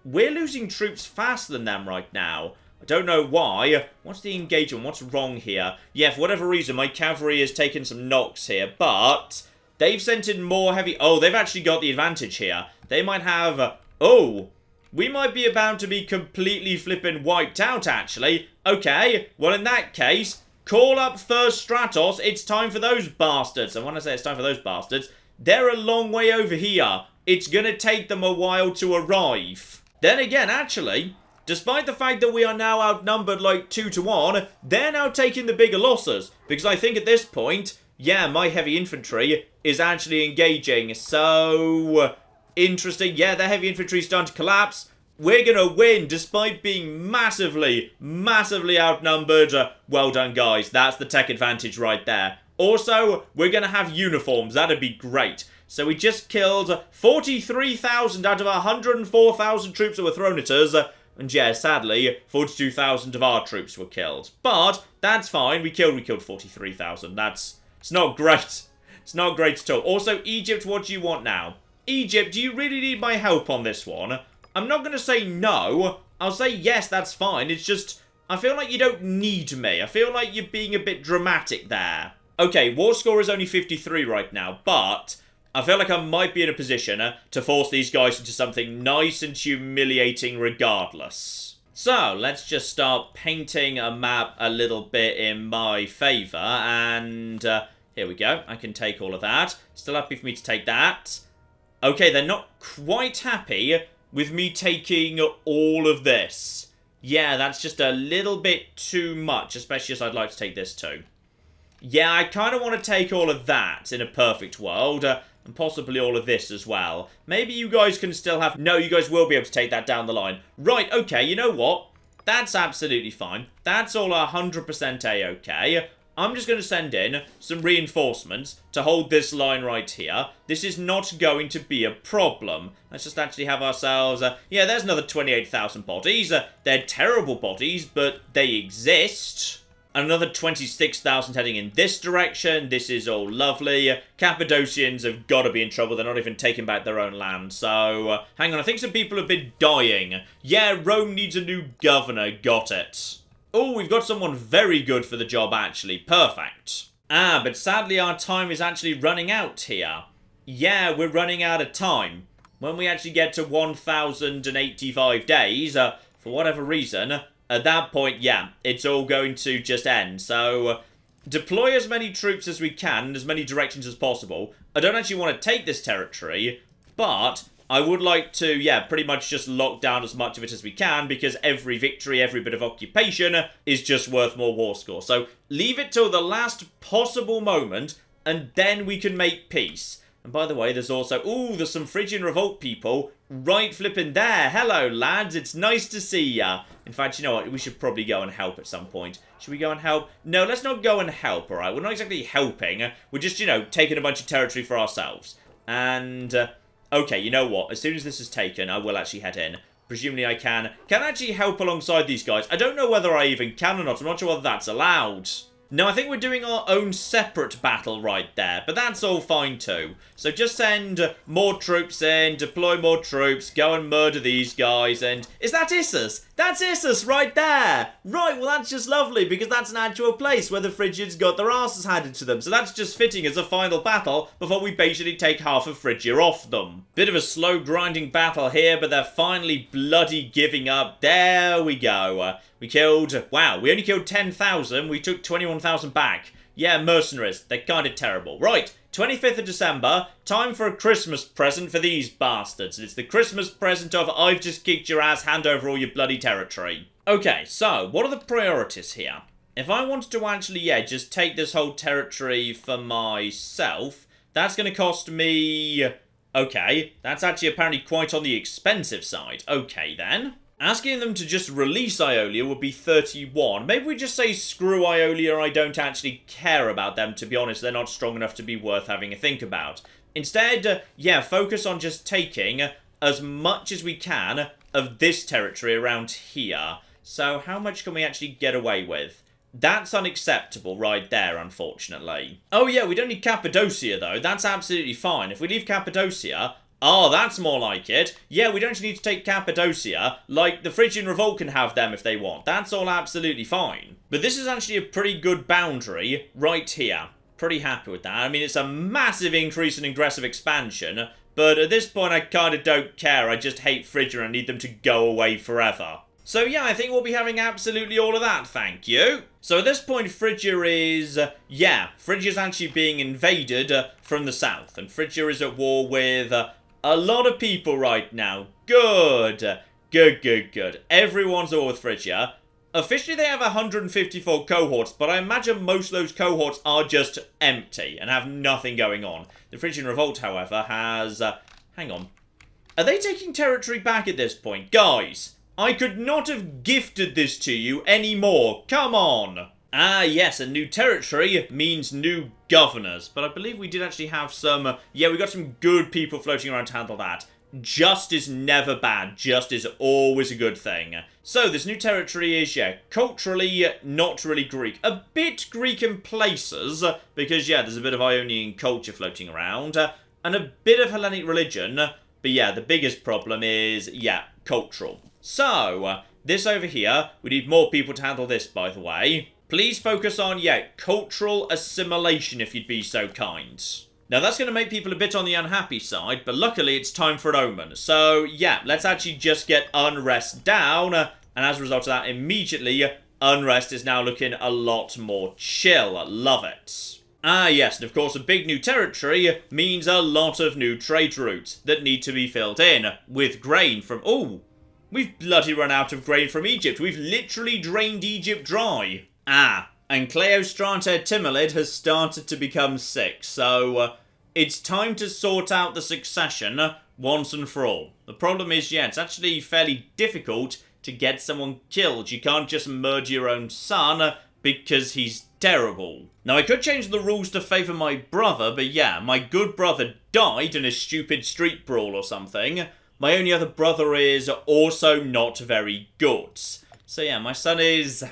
losing troops faster than them right now. I don't know why. What's the engagement? What's wrong here? Yeah, for whatever reason, my cavalry has taken some knocks here, but they've sent in more heavy... Oh, they've actually got the advantage here. They might have... Oh, we might be about to be completely flipping wiped out, actually. Okay, well, in that case, call up First Stratos. It's time for those bastards. And when I say it's time for those bastards, they're a long way over here. It's going to take them a while to arrive. Then again, actually, despite the fact that we are now outnumbered like 2-1, they're now taking the bigger losses. Because I think at this point, yeah, my heavy infantry is actually engaging. So, interesting. Yeah, their heavy infantry is starting to collapse. We're going to win despite being massively, massively outnumbered. Well done, guys. That's the tech advantage right there. Also, we're going to have uniforms. That'd be great. So we just killed 43,000 out of 104,000 troops that were thrown at us. And yeah, sadly, 42,000 of our troops were killed. But that's fine. We killed 43,000. It's not great. It's not great at all. Also, Egypt, what do you want now? Egypt, do you really need my help on this one? I'm not going to say no. I'll say yes, that's fine. It's just, I feel like you don't need me. I feel like you're being a bit dramatic there. Okay, war score is only 53 right now, but I feel like I might be in a position to force these guys into something nice and humiliating regardless. So, let's just start painting a map a little bit in my favour, and here we go. I can take all of that. Still happy for me to take that. Okay, they're not quite happy with me taking all of this. Yeah, that's just a little bit too much, especially as I'd like to take this too. Yeah, I kind of want to take all of that in a perfect world, and possibly all of this as well. Maybe you guys can still have... No, you guys will be able to take that down the line. Right, okay, you know what? That's absolutely fine. That's all 100% A-okay. I'm just going to send in some reinforcements to hold this line right here. This is not going to be a problem. Let's just actually have ourselves... yeah, there's another 28,000 bodies. They're terrible bodies, but they exist. Another 26,000 heading in this direction. This is all lovely. Cappadocians have got to be in trouble. They're not even taking back their own land. So, hang on. I think some people have been dying. Yeah, Rome needs a new governor. Got it. Oh, we've got someone very good for the job, actually. Perfect. Ah, but sadly our time is actually running out here. Yeah, we're running out of time. When we actually get to 1,085 days, for whatever reason... At that point, yeah, it's all going to just end. So, deploy as many troops as we can in as many directions as possible. I don't actually want to take this territory, but I would like to, yeah, pretty much just lock down as much of it as we can, because every victory, every bit of occupation is just worth more war score. So, leave it till the last possible moment, and then we can make peace. And by the way, there's also... Ooh, there's some Phrygian revolt people right flipping there. Hello, lads. It's nice to see ya. In fact, you know what? We should probably go and help at some point. Should we go and help? No, let's not go and help, alright? We're not exactly helping. We're just, you know, taking a bunch of territory for ourselves. And, okay, you know what? As soon as this is taken, I will actually head in. Presumably I can actually help alongside these guys. I don't know whether I even can or not. I'm not sure whether that's allowed. No, I think we're doing our own separate battle right there, but that's all fine too. So just send more troops in, deploy more troops, go and murder these guys, and... Is that Issus? That's Issus right there! Right, well that's just lovely, because that's an actual place where the Phrygians got their asses handed to them, so that's just fitting as a final battle before we basically take half of Phrygia off them. Bit of a slow grinding battle here, but they're finally bloody giving up. There we go. We killed... Wow, we only killed 10,000. We took 21,000 back. Yeah, mercenaries. They're kind of terrible. Right, 25th of December. Time for a Christmas present for these bastards. It's the Christmas present of I've just kicked your ass, hand over all your bloody territory. Okay, so, what are the priorities here? If I wanted to actually, yeah, just take this whole territory for myself, that's going to cost me... Okay, that's actually apparently quite on the expensive side. Okay, then. Asking them to just release Iolia would be 31. Maybe we just say screw Iolia, I don't actually care about them, to be honest. They're not strong enough to be worth having a think about. Instead, yeah, focus on just taking as much as we can of this territory around here. So how much can we actually get away with? That's unacceptable right there, unfortunately. Oh yeah, we don't need Cappadocia though. That's absolutely fine. If we leave Cappadocia... Oh, that's more like it. Yeah, we don't need to take Cappadocia. Like, the Phrygian revolt can have them if they want. That's all absolutely fine. But this is actually a pretty good boundary right here. Pretty happy with that. I mean, it's a massive increase in aggressive expansion, but at this point I kind of don't care. I just hate Phrygia and need them to go away forever. So yeah, I think we'll be having absolutely all of that, thank you. So at this point, Phrygia is... Phrygia's actually being invaded from the south, and Phrygia is at war with... a lot of people right now. Good. Good. Everyone's at war with Phrygia. Officially, they have 154 cohorts, but I imagine most of those cohorts are just empty and have nothing going on. The Phrygian revolt, however, has... hang on. Are they taking territory back at this point? Guys, I could not have gifted this to you anymore. Come on. Ah, yes, and new territory means new governors. But I believe we did actually have some... yeah, we got some good people floating around to handle that. Just is never bad. Just is always a good thing. So, this new territory is, yeah, culturally not really Greek. A bit Greek in places, because, yeah, there's a bit of Ionian culture floating around. And a bit of Hellenic religion. But, yeah, the biggest problem is, yeah, cultural. So, this over here, we need more people to handle this, by the way. Please focus on, yeah, cultural assimilation, if you'd be so kind. Now, that's going to make people a bit on the unhappy side, but luckily it's time for an omen. So, yeah, let's actually just get unrest down, and as a result of that, immediately, unrest is now looking a lot more chill. Love it. Ah, yes, and of course, a big new territory means a lot of new trade routes that need to be filled in with grain from... Ooh, we've bloody run out of grain from Egypt. We've literally drained Egypt dry. Ah, and Cleostrata Timolid has started to become sick, so it's time to sort out the succession once and for all. The problem is, yeah, it's actually fairly difficult to get someone killed. You can't just murder your own son because he's terrible. Now, I could change the rules to favour my brother, but yeah, my good brother died in a stupid street brawl or something. My only other brother is also not very good. So yeah, my son is...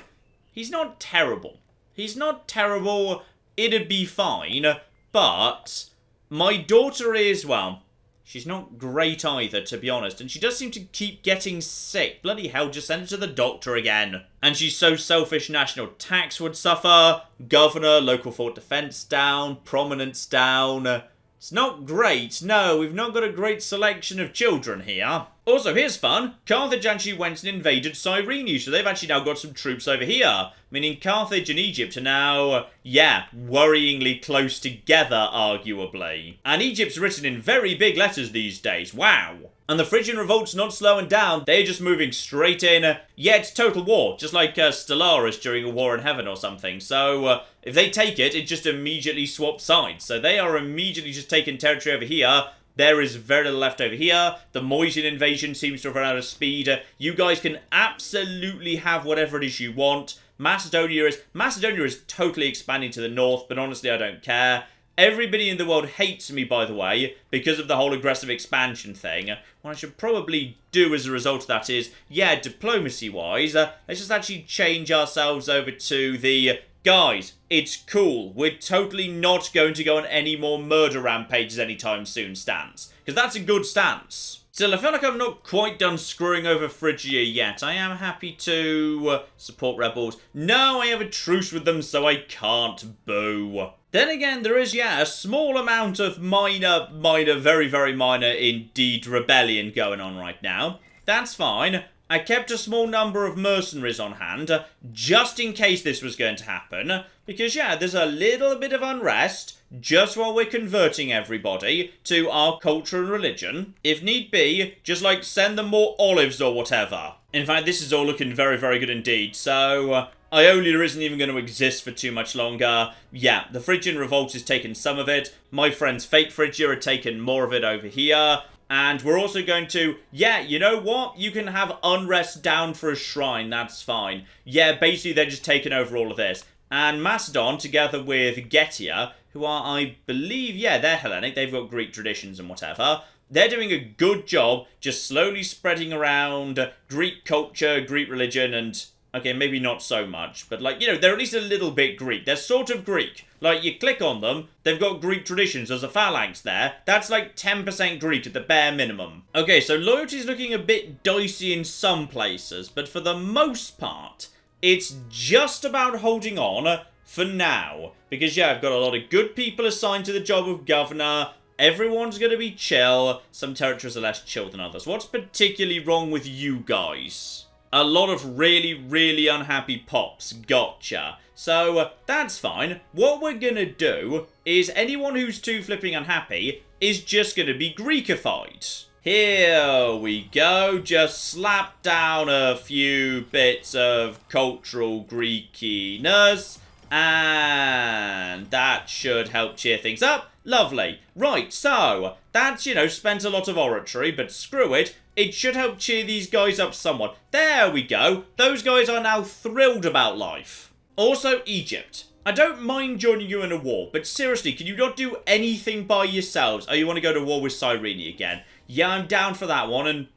he's not terrible. He's not terrible. It'd be fine. But my daughter is, well, she's not great either, to be honest. And she does seem to keep getting sick. Bloody hell, just send her to the doctor again. And she's so selfish, national tax would suffer. Governor, local fort defense down. Prominence down. It's not great. No, we've not got a great selection of children here. Also, here's fun. Carthage actually went and invaded Cyrene, so they've actually now got some troops over here. Meaning Carthage and Egypt are now, yeah, worryingly close together, arguably. And Egypt's written in very big letters these days. Wow. And the Phrygian revolt's not slowing down. They're just moving straight in. Yeah, it's total war. Just like Stellaris during a war in heaven or something. So, if they take it, it just immediately swaps sides. So they are immediately just taking territory over here. There is very little left over here. The Moesian invasion seems to have run out of speed. You guys can absolutely have whatever it is you want. Macedonia is totally expanding to the north, but honestly, I don't care. Everybody in the world hates me, by the way, because of the whole aggressive expansion thing. What I should probably do as a result of that is, yeah, diplomacy-wise, let's just actually change ourselves over to the Guys, it's cool. We're totally not going to go on any more murder rampages anytime soon stance. Because that's a good stance. Still, I feel like I'm not quite done screwing over Phrygia yet. I am happy to support rebels. No, I have a truce with them, so I can't. Boo. Then again, there is, a small amount of minor, very, very minor indeed rebellion going on right now. That's fine. I kept a small number of mercenaries on hand, just in case this was going to happen. Because, there's a little bit of unrest, just while we're converting everybody to our culture and religion. If need be, just, send them more olives or whatever. In fact, this is all looking very, very good indeed. So, Iolia isn't even going to exist for too much longer. The Phrygian revolt has taken some of it. My friends Fake Phrygia are taking more of it over here. And we're also going to, you know what? You can have unrest down for a shrine, that's fine. Basically they're just taking over all of this. And Macedon, together with Getia, who are, I believe, they're Hellenic, they've got Greek traditions and whatever. They're doing a good job just slowly spreading around Greek culture, Greek religion, and, okay, maybe not so much, but, they're at least a little bit Greek. They're sort of Greek. You click on them, they've got Greek traditions. There's a phalanx there. That's 10% Greek at the bare minimum. Okay, so loyalty's looking a bit dicey in some places, but for the most part, it's just about holding on for now. Because, I've got a lot of good people assigned to the job of governor. Everyone's going to be chill. Some territories are less chill than others. What's particularly wrong with you guys? A lot of really, really unhappy pops. Gotcha. So, that's fine. What we're gonna do is anyone who's too flipping unhappy is just gonna be Greekified. Here we go. Just slap down a few bits of cultural Greekiness. And that should help cheer things up. Lovely. Right, so, that's, spent a lot of oratory, but screw it. It should help cheer these guys up somewhat. There we go. Those guys are now thrilled about life. Also, Egypt. I don't mind joining you in a war, but seriously, can you not do anything by yourselves? Oh, you want to go to war with Cyrene again? I'm down for that one, and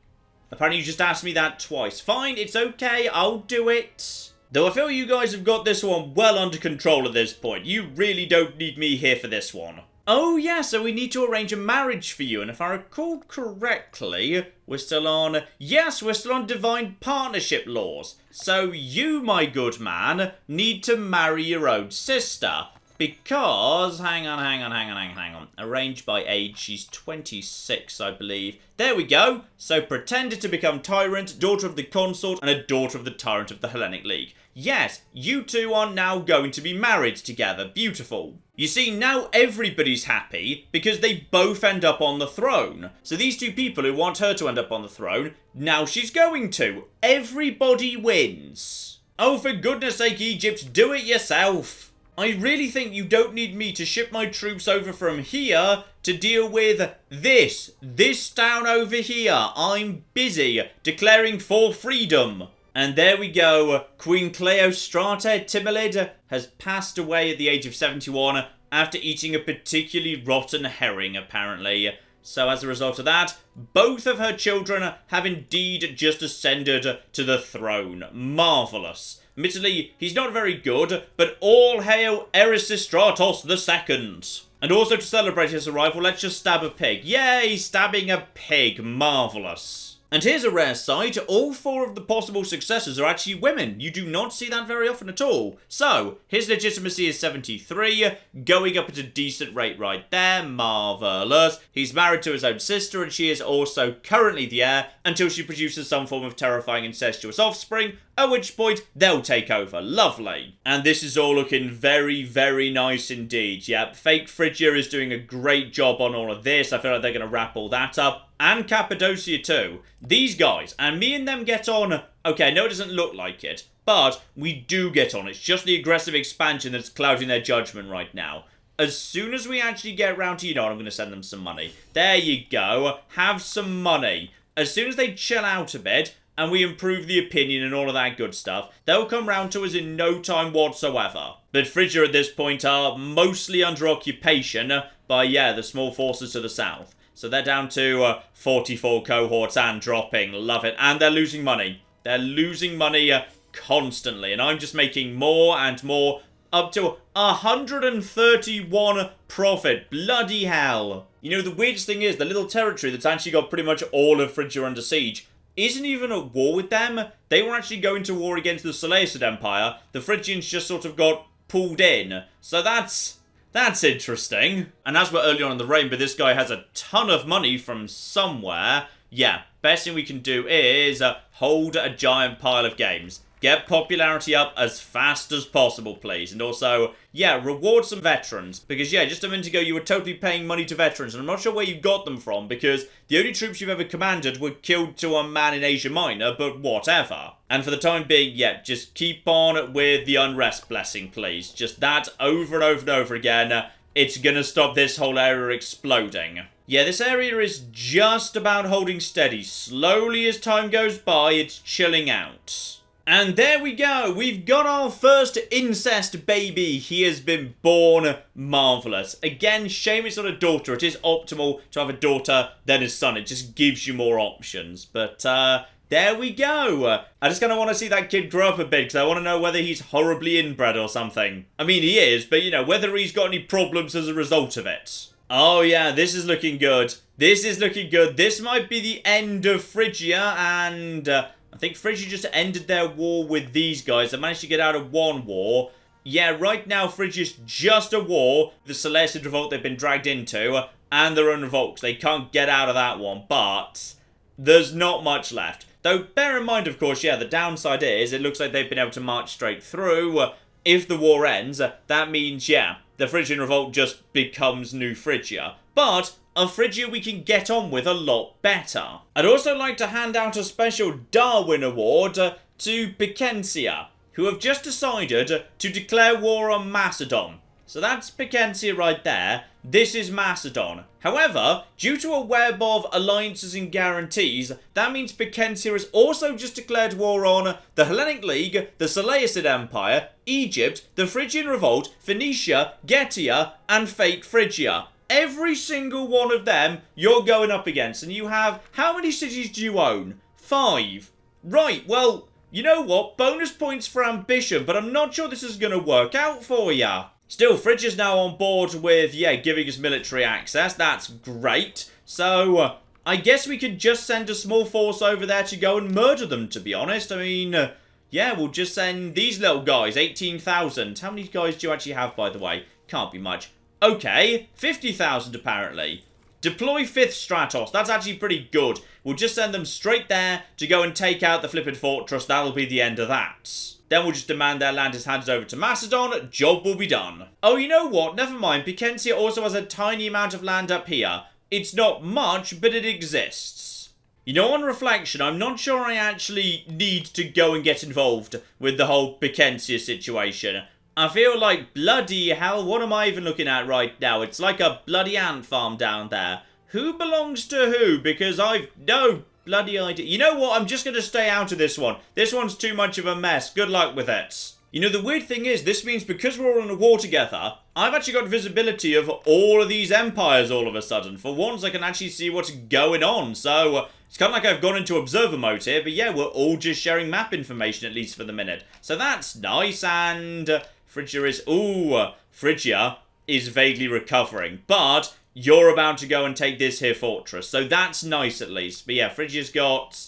apparently you just asked me that twice. Fine, it's okay, I'll do it. Though I feel you guys have got this one well under control at this point. You really don't need me here for this one. Oh, so we need to arrange a marriage for you, and if I recall correctly, we're still on divine partnership laws. So you, my good man, need to marry your own sister. Because, hang on. Arranged by age, she's 26, I believe. There we go. So pretended to become tyrant, daughter of the consort, and a daughter of the tyrant of the Hellenic League. Yes, you two are now going to be married together. Beautiful. You see, now everybody's happy because they both end up on the throne. So these two people who want her to end up on the throne, now she's going to. Everybody wins. Oh, for goodness sake, Egypt, do it yourself. I really think you don't need me to ship my troops over from here to deal with this town over here. I'm busy declaring for freedom. And there we go. Queen Cleostrate Timolid has passed away at the age of 71 after eating a particularly rotten herring, apparently. So as a result of that, both of her children have indeed just ascended to the throne. Marvellous. Admittedly, he's not very good, but all hail Erisistratos II. And also to celebrate his arrival, let's just stab a pig. Yay, stabbing a pig. Marvellous. And here's a rare sight, all four of the possible successors are actually women. You do not see that very often at all. So, his legitimacy is 73, going up at a decent rate right there, marvellous. He's married to his own sister and she is also currently the heir until she produces some form of terrifying incestuous offspring, at which point they'll take over. Lovely. And this is all looking very, very nice indeed. Yep, Fake Phrygia is doing a great job on all of this. I feel like they're going to wrap all that up. And Cappadocia too. These guys, and me and them get on. Okay, I know it doesn't look like it, but we do get on. It's just the aggressive expansion that's clouding their judgment right now. As soon as we actually get around to, I'm going to send them some money. There you go. Have some money. As soon as they chill out a bit, and we improve the opinion and all of that good stuff, they'll come round to us in no time whatsoever. But Phrygia at this point are mostly under occupation by, the small forces to the south. So they're down to 44 cohorts and dropping. Love it. And they're losing money. They're losing money constantly. And I'm just making more and more up to 131 profit. Bloody hell. You know, the weirdest thing is, the little territory that's actually got pretty much all of Phrygia under siege isn't even at war with them. They were actually going to war against the Seleucid Empire. The Phrygians just sort of got pulled in. So that's interesting. And as we're early on in the reign, but this guy has a ton of money from somewhere. Yeah, best thing we can do is hold a giant pile of games. Get popularity up as fast as possible, please. And also, yeah, reward some veterans. Because, yeah, just a minute ago, you were totally paying money to veterans. And I'm not sure where you got them from, because the only troops you've ever commanded were killed to a man in Asia Minor, but whatever. And for the time being, yeah, just keep on with the unrest blessing, please. Just that over and over and over again. It's gonna stop this whole area exploding. Yeah, this area is just about holding steady. Slowly as time goes by, it's chilling out. And there we go, we've got our first incest baby. He has been born. Marvellous. Again, shame it's not a daughter. It is optimal to have a daughter, then a son. It just gives you more options. But, there we go. I just kind of want to see that kid grow up a bit, because I want to know whether he's horribly inbred or something. I mean, he is, but, you know, whether he's got any problems as a result of it. Oh, yeah, this is looking good. This is looking good. This might be the end of Phrygia, and I think Phrygia just ended their war with these guys. They managed to get out of one war. Yeah, right now Phrygia's just a war. The Seleucid revolt they've been dragged into, and their own revolts. They can't get out of that one, but there's not much left. Though, bear in mind, of course, yeah, the downside is it looks like they've been able to march straight through. If the war ends, that means, yeah, the Phrygian revolt just becomes New Phrygia. But a Phrygia we can get on with a lot better. I'd also like to hand out a special Darwin Award to Picentia, who have just decided to declare war on Macedon. So that's Picentia right there. This is Macedon. However, due to a web of alliances and guarantees, that means Picentia has also just declared war on the Hellenic League, the Seleucid Empire, Egypt, the Phrygian Revolt, Phoenicia, Getia, and fake Phrygia. Every single one of them you're going up against. And you have... How many cities do you own? 5. Right, well, you know what? Bonus points for ambition, but I'm not sure this is going to work out for ya. Still, Phrygia's now on board with, yeah, giving us military access. That's great. So, I guess we could just send a small force over there to go and murder them, to be honest. I mean, yeah, we'll just send these little guys, 18,000. How many guys do you actually have, by the way? Can't be much. Okay, 50,000 apparently. Deploy 5th Stratos. That's actually pretty good. We'll just send them straight there to go and take out the flippin' fortress. That'll be the end of that. Then we'll just demand their land is handed over to Macedon. Job will be done. Oh, you know what? Never mind. Picentia also has a tiny amount of land up here. It's not much, but it exists. You know, on reflection, I'm not sure I actually need to go and get involved with the whole Picentia situation. I feel like, bloody hell, what am I even looking at right now? It's like a bloody ant farm down there. Who belongs to who? Because I've no bloody idea. You know what? I'm just going to stay out of this one. This one's too much of a mess. Good luck with it. You know, the weird thing is, this means because we're all in a war together, I've actually got visibility of all of these empires all of a sudden. For once, I can actually see what's going on. So, it's kind of like I've gone into observer mode here. But yeah, we're all just sharing map information, at least for the minute. So that's nice. And Phrygia is... Ooh, Phrygia is vaguely recovering. But you're about to go and take this here fortress. So that's nice, at least. But yeah, Phrygia's got...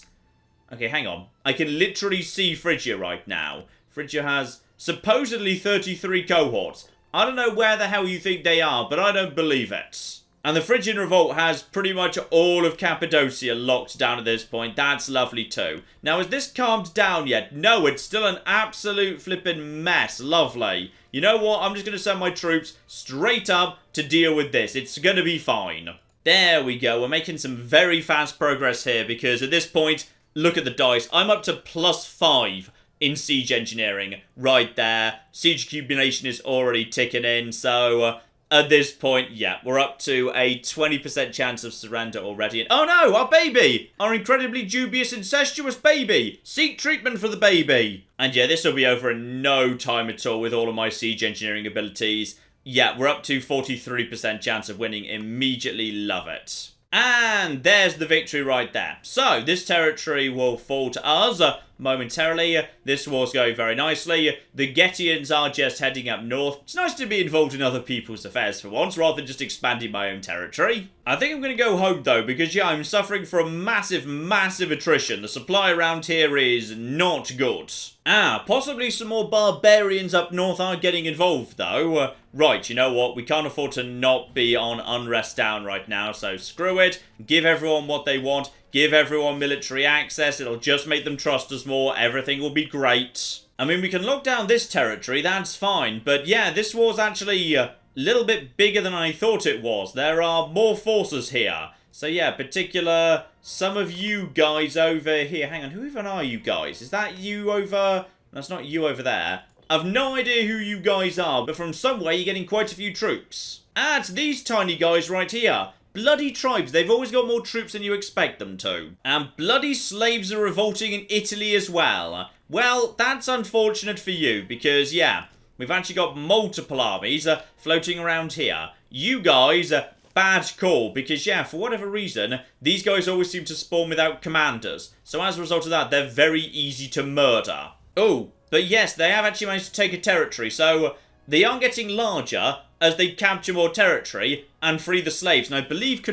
Okay, hang on. I can literally see Phrygia right now. Phrygia has supposedly 33 cohorts. I don't know where the hell you think they are, but I don't believe it. And the Phrygian revolt has pretty much all of Cappadocia locked down at this point. That's lovely too. Now, has this calmed down yet? No, it's still an absolute flippin' mess. Lovely. You know what? I'm just going to send my troops straight up to deal with this. It's going to be fine. There we go. We're making some very fast progress here because at this point, look at the dice. I'm up to +5 in siege engineering right there. Siege accumulation is already ticking in, so at this point, yeah, we're up to a 20% chance of surrender already. And, oh no, our baby! Our incredibly dubious, incestuous baby! Seek treatment for the baby! And yeah, this will be over in no time at all with all of my siege engineering abilities. Yeah, we're up to 43% chance of winning immediately. Love it. And there's the victory right there. So, this territory will fall to us. momentarily. This war's going very nicely. The Getians are just heading up north. It's nice to be involved in other people's affairs for once, rather than just expanding my own territory. I think I'm going to go home, though, because, yeah, I'm suffering from massive, massive attrition. The supply around here is not good. Possibly some more barbarians up north are getting involved, though. Right, you know what? We can't afford to not be on unrest down right now, so screw it. Give everyone what they want. Give everyone military access. It'll just make them trust us more. Everything will be great. I mean, we can lock down this territory. That's fine. But, yeah, this war's actually a little bit bigger than I thought it was. There are more forces here. So, yeah, particular, some of you guys over here. Hang on, who even are you guys? Is that you over... That's not you over there. I've no idea who you guys are, but from somewhere you're getting quite a few troops. It's these tiny guys right here. Bloody tribes. They've always got more troops than you expect them to. And bloody slaves are revolting in Italy as well. Well, that's unfortunate for you, because, yeah, we've actually got multiple armies floating around here. You guys... bad call, because, yeah, for whatever reason, these guys always seem to spawn without commanders. So as a result of that, they're very easy to murder. Oh, but yes, they have actually managed to take a territory, so they are getting larger as they capture more territory and free the slaves. And I believe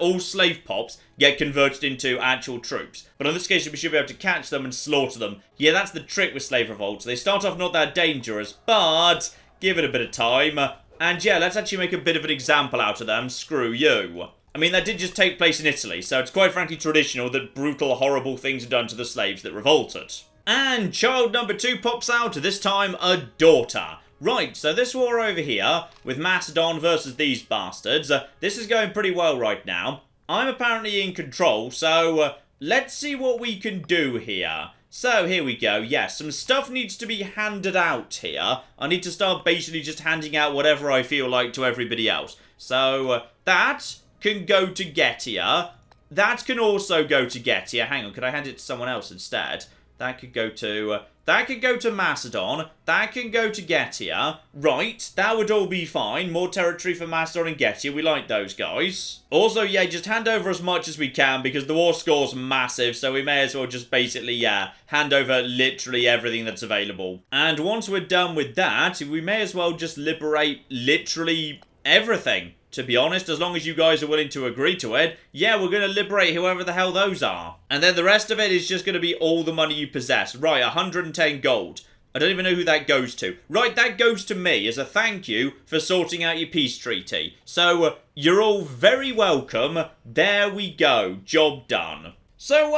all slave pops get converted into actual troops. But on this occasion, we should be able to catch them and slaughter them. Yeah, that's the trick with slave revolts. They start off not that dangerous, but give it a bit of time. And yeah, let's actually make a bit of an example out of them. Screw you. I mean, that did just take place in Italy, so it's quite frankly traditional that brutal, horrible things are done to the slaves that revolted. And child number 2 pops out, this time a daughter. Right, so this war over here, with Macedon versus these bastards, this is going pretty well right now. I'm apparently in control, so let's see what we can do here. So, here we go. Yes, some stuff needs to be handed out here. I need to start basically just handing out whatever I feel like to everybody else. So, that can go to Getia. That can also go to Getia. Hang on, could I hand it to someone else instead? That could go to... that could go to Macedon. That can go to Getia. Right, that would all be fine. More territory for Macedon and Getia. We like those guys. Also, yeah, just hand over as much as we can because the war score's massive, so we may as well just basically, yeah, hand over literally everything that's available. And once we're done with that, we may as well just liberate literally everything. To be honest, as long as you guys are willing to agree to it, yeah, we're going to liberate whoever the hell those are. And then the rest of it is just going to be all the money you possess. Right, 110 gold. I don't even know who that goes to. Right, that goes to me as a thank you for sorting out your peace treaty. So, you're all very welcome. There we go. Job done. So,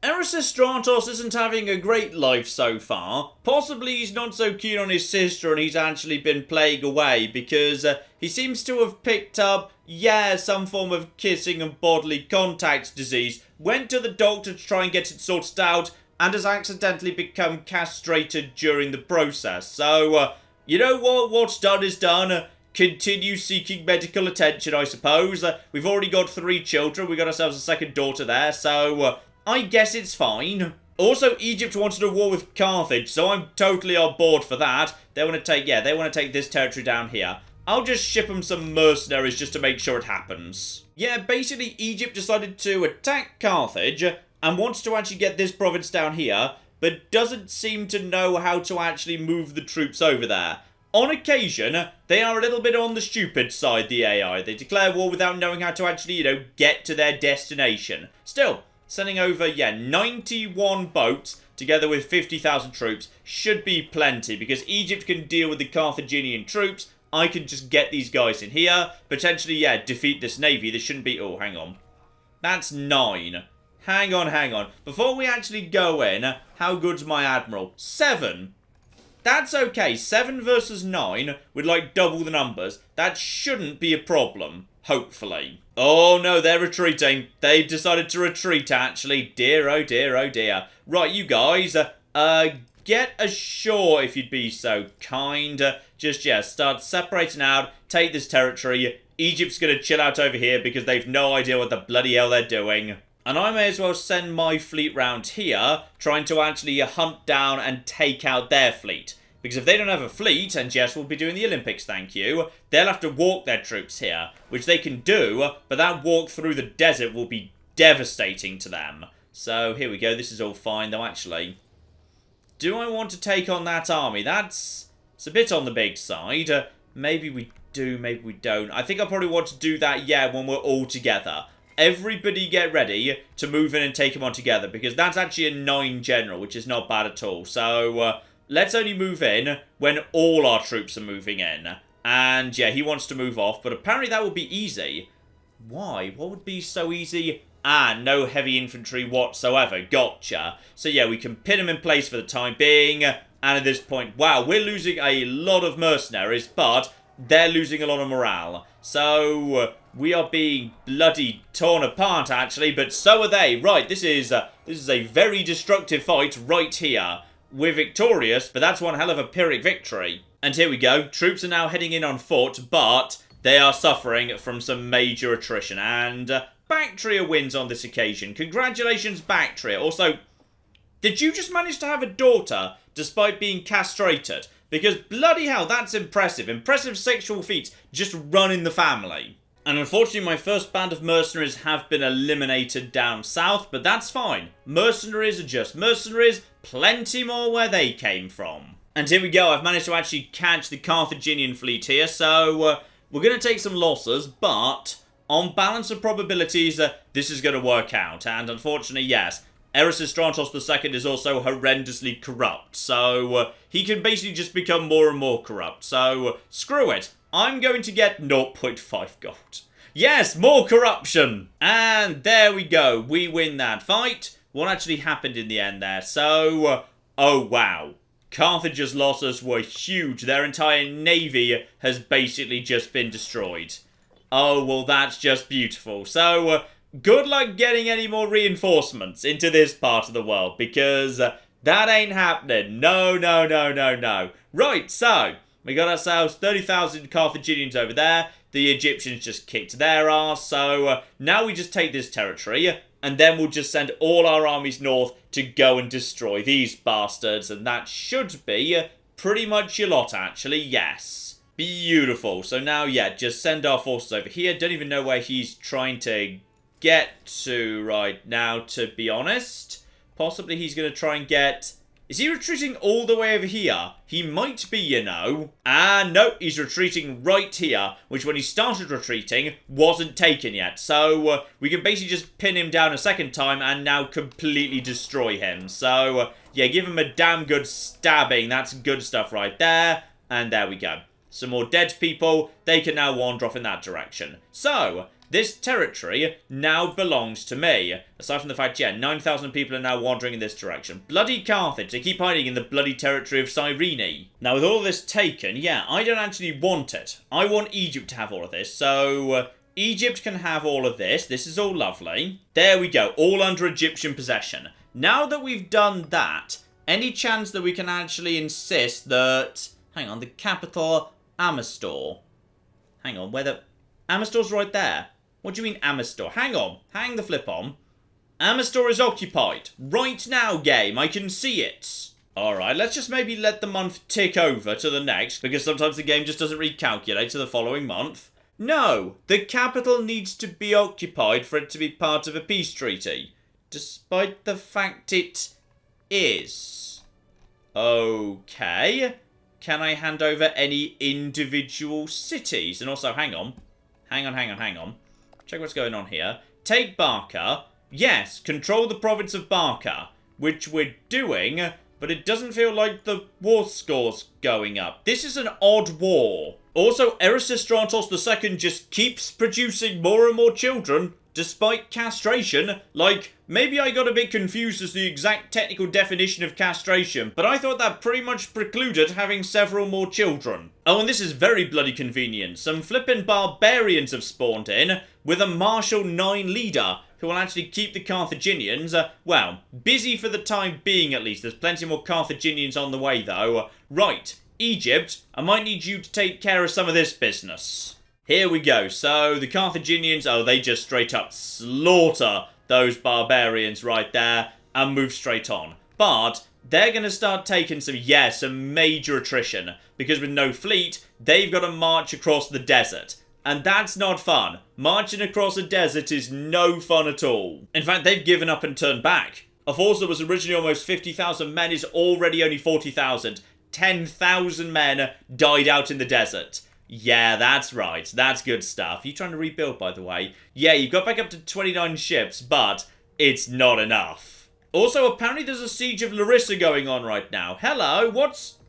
Erasistratos isn't having a great life so far. Possibly he's not so keen on his sister and he's actually been playing away because he seems to have picked up, yeah, some form of kissing and bodily contact disease, went to the doctor to try and get it sorted out, and has accidentally become castrated during the process. So, you know what? What's done is done. Continue seeking medical attention, I suppose. We've already got 3 children. We got ourselves a second daughter there, so I guess it's fine. Also, Egypt wanted a war with Carthage, so I'm totally on board for that. They want to take this territory down here. I'll just ship them some mercenaries just to make sure it happens. Yeah, basically Egypt decided to attack Carthage and wants to actually get this province down here, but doesn't seem to know how to actually move the troops over there. On occasion, they are a little bit on the stupid side, the AI. They declare war without knowing how to actually, get to their destination. Still, sending over, 91 boats together with 50,000 troops should be plenty because Egypt can deal with the Carthaginian troops. I can just get these guys in here, potentially, defeat this navy. This shouldn't be... Oh, hang on. That's 9. Hang on. Before we actually go in, how good's my admiral? 7. That's okay. 7 versus 9 with, double the numbers. That shouldn't be a problem. Hopefully. Oh, no, they're retreating. They've decided to retreat, actually. Dear, oh, dear, oh, dear. Right, you guys, get ashore if you'd be so kind. Just, start separating out. Take this territory. Egypt's going to chill out over here because they've no idea what the bloody hell they're doing. And I may as well send my fleet round here, trying to actually hunt down and take out their fleet. Because if they don't have a fleet, and yes, we'll be doing the Olympics, thank you, they'll have to walk their troops here, which they can do, but that walk through the desert will be devastating to them. So, here we go, this is all fine, though actually, do I want to take on that army? It's a bit on the big side. Maybe we do, maybe we don't. I think I probably want to do that, yeah, when we're all together. Everybody get ready to move in and take him on together, because that's actually a 9 general, which is not bad at all. So, let's only move in when all our troops are moving in. And, yeah, he wants to move off, but apparently that would be easy. Why? What would be so easy? Ah, no heavy infantry whatsoever. Gotcha. So, yeah, we can pin him in place for the time being. And at this point, wow, we're losing a lot of mercenaries, but they're losing a lot of morale. So, we are being bloody torn apart, actually, but so are they. Right, this is a very destructive fight right here. We're victorious, but that's one hell of a Pyrrhic victory. And here we go. Troops are now heading in on foot, but they are suffering from some major attrition. And Bactria wins on this occasion. Congratulations, Bactria. Also, did you just manage to have a daughter despite being castrated? Because bloody hell, that's impressive. Impressive sexual feats just run in the family. And unfortunately, my first band of mercenaries have been eliminated down south, but that's fine. Mercenaries are just mercenaries, plenty more where they came from. And here we go, I've managed to actually catch the Carthaginian fleet here, so we're going to take some losses, but on balance of probabilities, this is going to work out. And unfortunately, yes, Erasistratos II is also horrendously corrupt, so he can basically just become more and more corrupt. So, screw it. I'm going to get 0.5 gold. Yes, more corruption! And there we go. We win that fight. What actually happened in the end there? So, oh wow. Carthage's losses were huge. Their entire navy has basically just been destroyed. Oh, well, that's just beautiful. So, good luck getting any more reinforcements into this part of the world, because that ain't happening. No, no, no, no, no. Right, so we got ourselves 30,000 Carthaginians over there. The Egyptians just kicked their ass. So now we just take this territory, and then we'll just send all our armies north to go and destroy these bastards. And that should be pretty much your lot, actually. Yes. Beautiful. So now, yeah, just send our forces over here. Don't even know where he's trying to get to right now, to be honest. Possibly he's going to try and get... Is he retreating all the way over here? He might be, you know. Ah, no, he's retreating right here, which when he started retreating, wasn't taken yet. So, we can basically just pin him down a second time and now completely destroy him. So, yeah, give him a damn good stabbing. That's good stuff right there. And there we go. Some more dead people. They can now wander off in that direction. So, this territory now belongs to me. Aside from the fact, yeah, 9,000 people are now wandering in this direction. Bloody Carthage, they keep hiding in the bloody territory of Cyrene. Now, with all of this taken, yeah, I don't actually want it. I want Egypt to have all of this, so Egypt can have all of this. This is all lovely. There we go, all under Egyptian possession. Now that we've done that, any chance that we can actually insist that... Hang on, the capital, Amastor. Hang on, where the... Amastor's right there. What do you mean, Amastor? Hang on. Hang the flip on. Amastor is occupied. Right now, game. I can see it. Alright, let's just maybe let the month tick over to the next, because sometimes the game just doesn't recalculate to the following month. No, the capital needs to be occupied for it to be part of a peace treaty. Despite the fact it is. Okay. Can I hand over any individual cities? And also, hang on. Hang on. Check what's going on here. Take Barca. Yes, control the province of Barca, which we're doing, but it doesn't feel like the war score's going up. This is an odd war. Also, Erasistratos II just keeps producing more and more children, despite castration. Like, maybe I got a bit confused as to the exact technical definition of castration, but I thought that pretty much precluded having several more children. Oh, and this is very bloody convenient. Some flippin' barbarians have spawned in, with a martial 9 leader, who will actually keep the Carthaginians, well, busy for the time being at least. There's plenty more Carthaginians on the way, though. Right, Egypt, I might need you to take care of some of this business. Here we go. So, the Carthaginians, oh, they just straight up slaughter those barbarians right there and move straight on. But they're going to start taking some major attrition, because with no fleet, they've got to march across the desert. And that's not fun. Marching across a desert is no fun at all. In fact, they've given up and turned back. A force that was originally almost 50,000 men is already only 40,000. 10,000 men died out in the desert. Yeah, that's right. That's good stuff. You trying to rebuild, by the way? Yeah, you've got back up to 29 ships, but it's not enough. Also, apparently there's a siege of Larissa going on right now. Hello, what's...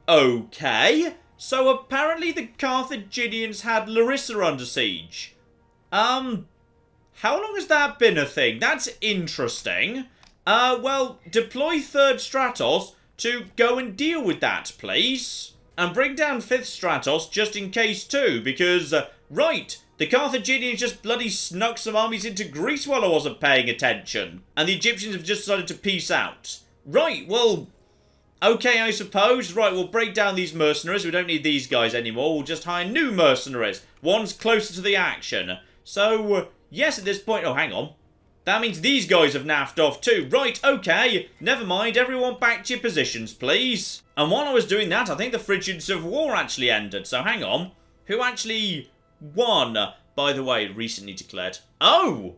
Okay. So apparently the Carthaginians had Larissa under siege. How long has that been a thing? That's interesting. Well, deploy 3rd Stratos to go and deal with that, please. And bring down 5th Stratos just in case too, because, right, the Carthaginians just bloody snuck some armies into Greece while I wasn't paying attention. And the Egyptians have just decided to peace out. Right, well, okay, I suppose. Right, we'll break down these mercenaries. We don't need these guys anymore. We'll just hire new mercenaries. One's closer to the action. So, yes, at this point... Oh, hang on. That means these guys have naffed off too. Right, okay. Never mind. Everyone back to your positions, please. And while I was doing that, I think the Phrygian Civil War actually ended. So, hang on. Who actually won, by the way, recently declared? Oh!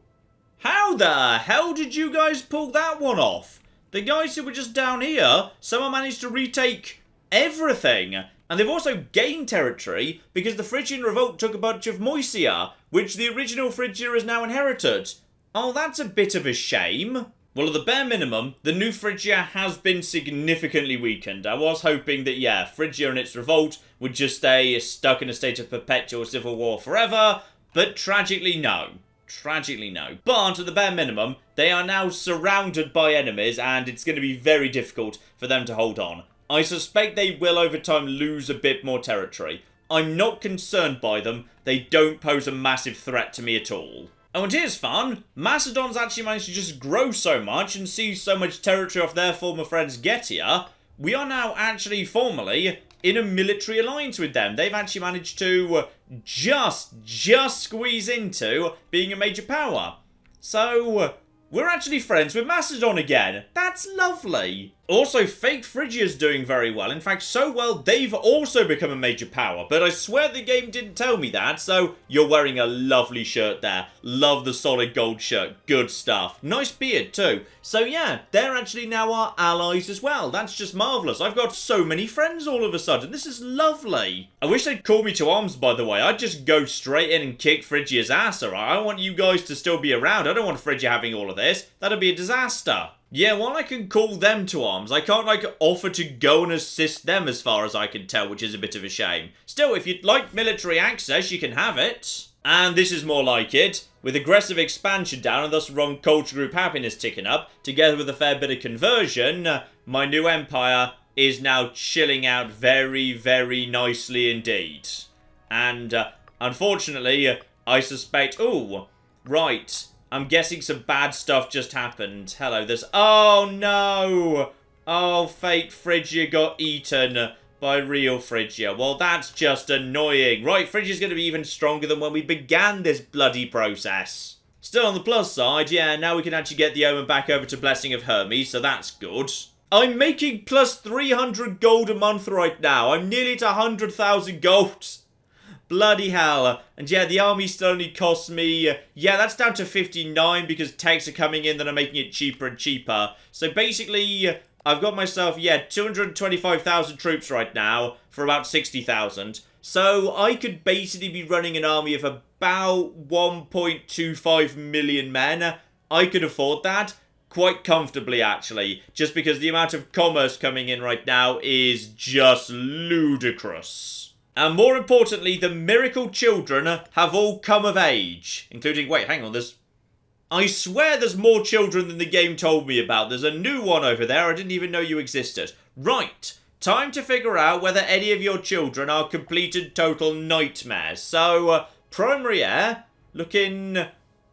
How the hell did you guys pull that one off? The guys who were just down here, someone managed to retake everything. And they've also gained territory because the Phrygian revolt took a bunch of Moesia, which the original Phrygia has now inherited. Oh, that's a bit of a shame. Well, at the bare minimum, the new Phrygia has been significantly weakened. I was hoping that, yeah, Phrygia and its revolt would just stay stuck in a state of perpetual civil war forever, but tragically no. Tragically no. But at the bare minimum, they are now surrounded by enemies and it's going to be very difficult for them to hold on. I suspect they will over time lose a bit more territory. I'm not concerned by them. They don't pose a massive threat to me at all. Oh, and here's fun. Macedon's actually managed to just grow so much and seize so much territory off their former friends Getia. We are now actually formally in a military alliance with them. They've actually managed to just squeeze into being a major power. So, we're actually friends with Macedon again. That's lovely. Also, fake Phrygia's doing very well. In fact, so well, they've also become a major power. But I swear the game didn't tell me that, so you're wearing a lovely shirt there. Love the solid gold shirt. Good stuff. Nice beard, too. So yeah, they're actually now our allies as well. That's just marvellous. I've got so many friends all of a sudden. This is lovely. I wish they'd call me to arms, by the way. I'd just go straight in and kick Phrygia's ass, alright? I want you guys to still be around. I don't want Phrygia having all of this. That'd be a disaster. Yeah, while I can call them to arms, I can't, like, offer to go and assist them as far as I can tell, which is a bit of a shame. Still, if you'd like military access, you can have it. And this is more like it. With aggressive expansion down and thus wrong culture group happiness ticking up, together with a fair bit of conversion, my new empire is now chilling out very, very nicely indeed. And, unfortunately, I suspect... Ooh, right... I'm guessing some bad stuff just happened. Hello, there's... Oh, no! Oh, fake Phrygia got eaten by real Phrygia. Well, that's just annoying. Right, Phrygia's going to be even stronger than when we began this bloody process. Still on the plus side, yeah, now we can actually get the Omen back over to Blessing of Hermes, so that's good. I'm making plus 300 gold a month right now. I'm nearly at 100,000 gold. Bloody hell. And yeah, the army still only costs me... yeah, that's down to 59 because techs are coming in that are making it cheaper and cheaper. So basically, I've got myself, yeah, 225,000 troops right now for about 60,000. So I could basically be running an army of about 1.25 million men. I could afford that quite comfortably, actually. Just because the amount of commerce coming in right now is just ludicrous. And more importantly, the miracle children have all come of age. Including, wait, hang on, I swear there's more children than the game told me about. There's a new one over there, I didn't even know you existed. Right, time to figure out whether any of your children are completed total nightmares. So, primary heir, looking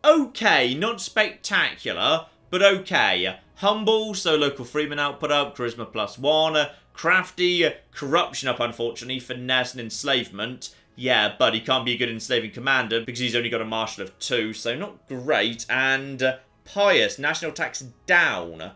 okay, not spectacular, but okay. Humble, so local freeman output up, charisma +1, crafty, corruption up unfortunately, finesse and enslavement. Yeah, but he can't be a good enslaving commander because he's only got a marshal of 2, so not great. And pious, national tax down.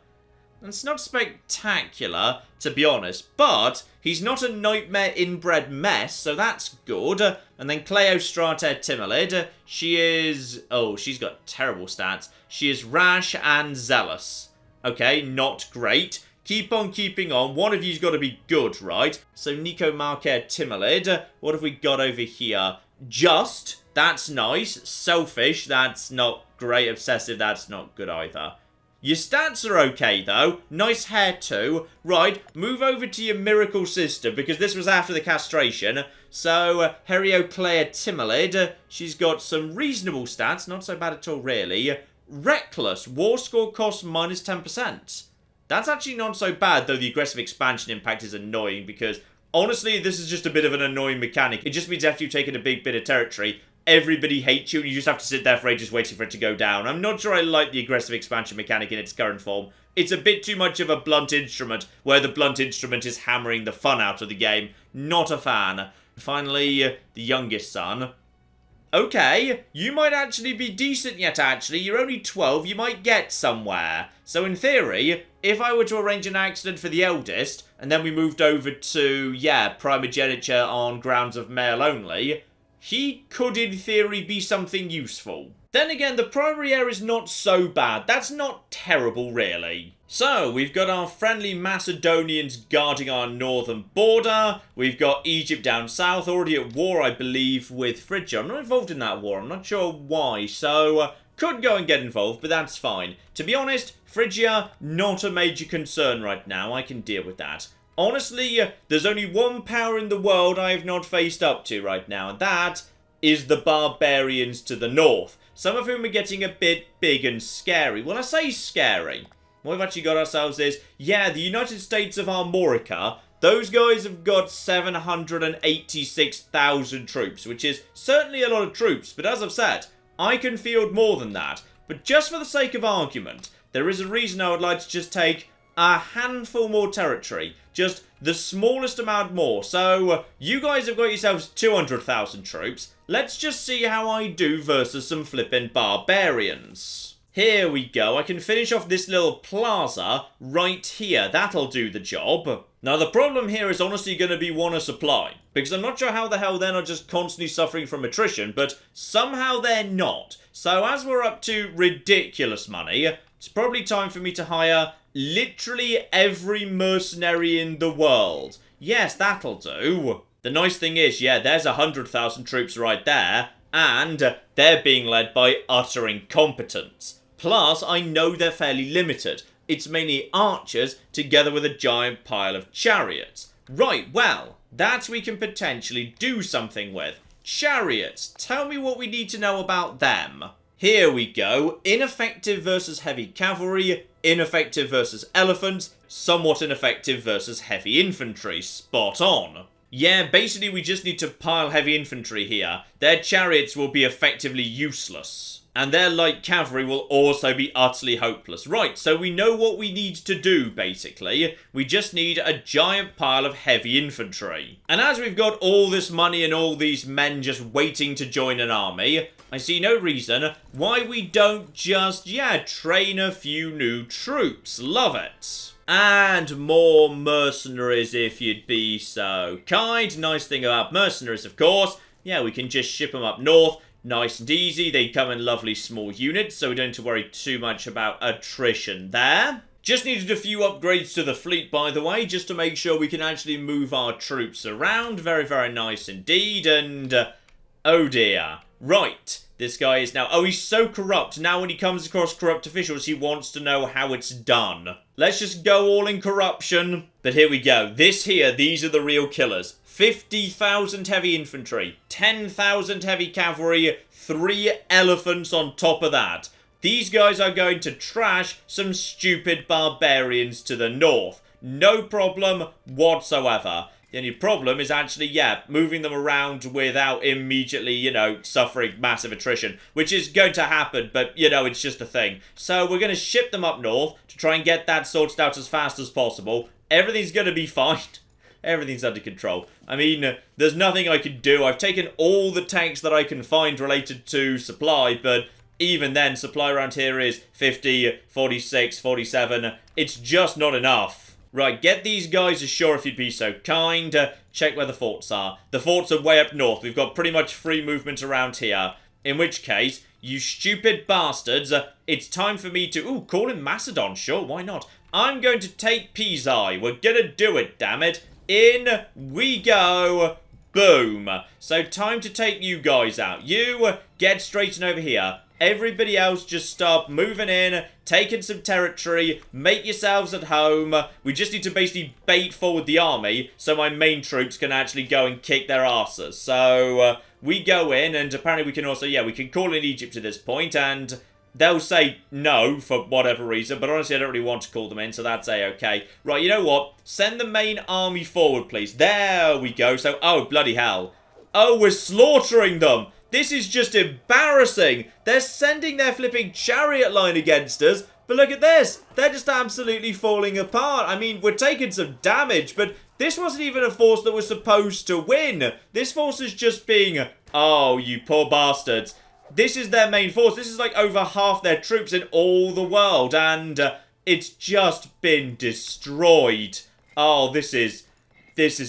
That's not spectacular, to be honest, but he's not a nightmare inbred mess, so that's good. And then Cleostrata Timolid, she is... oh, she's got terrible stats. She is rash and zealous. Okay, not great. Keep on keeping on. One of you's got to be good, right? So Nico Marquer Timolid. What have we got over here? Just. That's nice. Selfish. That's not great. Obsessive. That's not good either. Your stats are okay, though. Nice hair, too. Right, move over to your miracle sister, because this was after the castration. So, Herioclea Timolid. She's got some reasonable stats. Not so bad at all, really. Reckless. War score cost minus 10%. That's actually not so bad, though the aggressive expansion impact is annoying, because honestly, this is just a bit of an annoying mechanic. It just means after you've taken a big bit of territory, everybody hates you and you just have to sit there for ages waiting for it to go down. I'm not sure I like the aggressive expansion mechanic in its current form. It's a bit too much of a blunt instrument, where the blunt instrument is hammering the fun out of the game. Not a fan. Finally, the youngest son. Okay, you might actually be decent yet, actually. You're only 12, you might get somewhere. So in theory, if I were to arrange an accident for the eldest, and then we moved over to, primogeniture on grounds of male only, he could in theory be something useful. Then again, the primary heir is not so bad. That's not terrible, really. So, we've got our friendly Macedonians guarding our northern border. We've got Egypt down south, already at war, I believe, with Phrygia. I'm not involved in that war. I'm not sure why. So, could go and get involved, but that's fine. To be honest, Phrygia, not a major concern right now. I can deal with that. Honestly, there's only one power in the world I have not faced up to right now, and that is the Barbarians to the north. Some of whom are getting a bit big and scary. When I say scary, what we've actually got ourselves is, the United States of Armorica. Those guys have got 786,000 troops, which is certainly a lot of troops, but as I've said, I can field more than that. But just for the sake of argument, there is a reason I would like to just take a handful more territory. Just the smallest amount more. So, you guys have got yourselves 200,000 troops. Let's just see how I do versus some flippin' barbarians. Here we go. I can finish off this little plaza right here. That'll do the job. Now, the problem here is honestly going to be one of supply. Because I'm not sure how the hell they're not just constantly suffering from attrition, but somehow they're not. So, as we're up to ridiculous money, it's probably time for me to hire literally every mercenary in the world. Yes, that'll do. The nice thing is, there's 100,000 troops right there, and they're being led by utter incompetence. Plus, I know they're fairly limited. It's mainly archers together with a giant pile of chariots. Right, well, that we can potentially do something with. Chariots, tell me what we need to know about them. Here we go. Ineffective versus heavy cavalry, ineffective versus elephants, somewhat ineffective versus heavy infantry. Spot on. Basically we just need to pile heavy infantry here. Their chariots will be effectively useless. And their light cavalry will also be utterly hopeless. Right, so we know what we need to do, basically. We just need a giant pile of heavy infantry. And as we've got all this money and all these men just waiting to join an army, I see no reason why we don't just, train a few new troops. Love it. And more mercenaries if you'd be so kind. Nice thing about mercenaries, of course. We can just ship them up north. Nice and easy. They come in lovely small units, so we don't have to worry too much about attrition there. Just needed a few upgrades to the fleet, by the way, just to make sure we can actually move our troops around. Very, very nice indeed. And, oh dear. Right. This guy is now... Oh, he's so corrupt. Now when he comes across corrupt officials, he wants to know how it's done. Let's just go all in corruption. But here we go. These are the real killers. 50,000 heavy infantry, 10,000 heavy cavalry, 3 elephants on top of that. These guys are going to trash some stupid barbarians to the north. No problem whatsoever. The only problem is actually, moving them around without immediately, suffering massive attrition. Which is going to happen, but, it's just a thing. So we're going to ship them up north to try and get that sorted out as fast as possible. Everything's going to be fine. Everything's under control. I mean, there's nothing I can do. I've taken all the tanks that I can find related to supply, but even then, supply around here is 50, 46, 47. It's just not enough. Right, get these guys ashore if you'd be so kind. Check where the forts are. The forts are way up north. We've got pretty much free movement around here. In which case, You stupid bastards. It's time for me to... Ooh, call him Macedon. Sure, why not? I'm going to take Pisae. We're gonna do it, damn it. In we go. Boom. So time to take you guys out. You get straightened over here. Everybody else just start moving in, taking some territory, make yourselves at home. We just need to basically bait forward the army so my main troops can actually go and kick their asses. So we go in, and apparently we can also, yeah, we can call in Egypt at this point, and they'll say no for whatever reason, but honestly I don't really want to call them in, so that's a-okay. Right, you know what? Send the main army forward, please. There we go. So, oh, bloody hell. Oh, we're slaughtering them. This is just embarrassing. They're sending their flipping chariot line against us, but look at this. They're just absolutely falling apart. I mean, we're taking some damage, but this wasn't even a force that was supposed to win. This force is just being... Oh, you poor bastards. This is their main force. This is like over half their troops in all the world, and it's just been destroyed. Oh, this is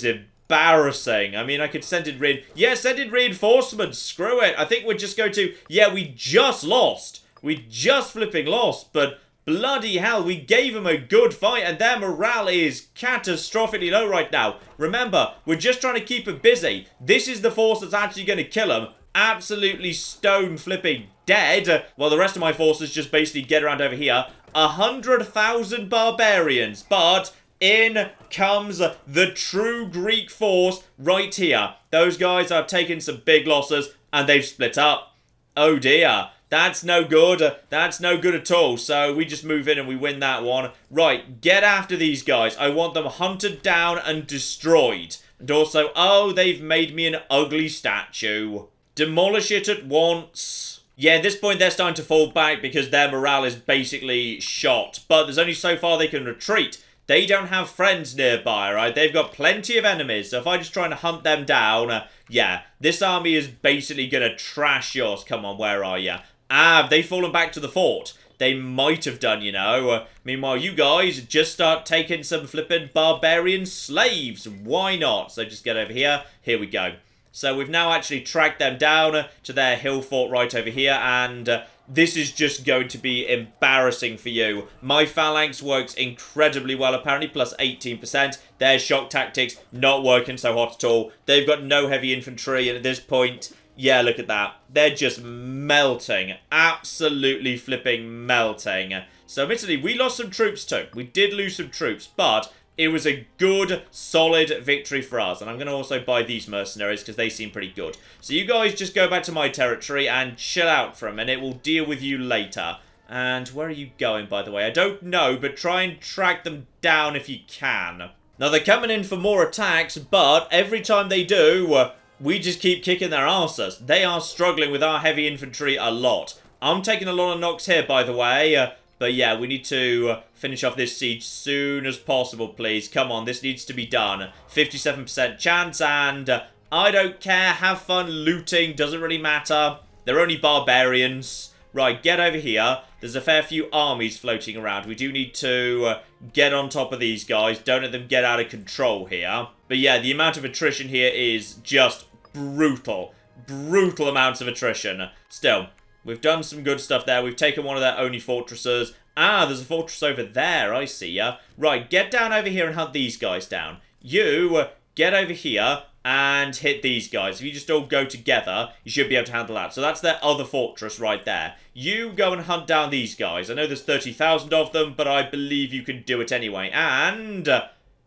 embarrassing. I mean, I could send in send in reinforcements. Screw it. I think we're just going to... Yeah, we just lost. We just flipping lost, but bloody hell, we gave them a good fight, and their morale is catastrophically low right now. Remember, we're just trying to keep them busy. This is the force that's actually going to kill them. Absolutely stone flipping dead. While the rest of my forces just basically get around over here. 100,000 barbarians, but... in comes the true Greek force right here. Those guys are taking some big losses, and they've split up. Oh dear. That's no good. That's no good at all. So we just move in and we win that one. Right, get after these guys. I want them hunted down and destroyed. And also, oh, they've made me an ugly statue. Demolish it at once. Yeah, at this point they're starting to fall back because their morale is basically shot. But there's only so far they can retreat. They don't have friends nearby, right? They've got plenty of enemies. So if I just try and hunt them down, yeah, this army is basically going to trash yours. Come on, where are you? Ah, they've fallen back to the fort. They might have done, you know. Meanwhile, you guys just start taking some flippin' barbarian slaves. Why not? So just get over here. Here we go. So we've now actually tracked them down to their hill fort right over here, and this is just going to be embarrassing for you. My phalanx works incredibly well, apparently, plus 18%. Their shock tactics not working so hot at all. They've got no heavy infantry, and at this point, yeah, look at that. They're just melting. Absolutely flipping melting. So admittedly, we lost some troops too. We did lose some troops, but it was a good, solid victory for us. And I'm going to also buy these mercenaries because they seem pretty good. So you guys just go back to my territory and chill out for a minute. We'll deal with you later. And where are you going, by the way? I don't know, but try and track them down if you can. Now, they're coming in for more attacks, but every time they do, we just keep kicking their asses. They are struggling with our heavy infantry a lot. I'm taking a lot of knocks here, by the way. But yeah, we need to finish off this siege soon as possible, please. Come on, this needs to be done. 57% chance, and I don't care. Have fun looting. Doesn't really matter. They're only barbarians. Right, get over here. There's a fair few armies floating around. We do need to get on top of these guys. Don't let them get out of control here. But yeah, the amount of attrition here is just brutal. Brutal amounts of attrition. Still, we've done some good stuff there. We've taken one of their only fortresses. Ah, there's a fortress over there. I see ya. Right, get down over here and hunt these guys down. You get over here and hit these guys. If you just all go together, you should be able to handle that. So that's their other fortress right there. You go and hunt down these guys. I know there's 30,000 of them, but I believe you can do it anyway. And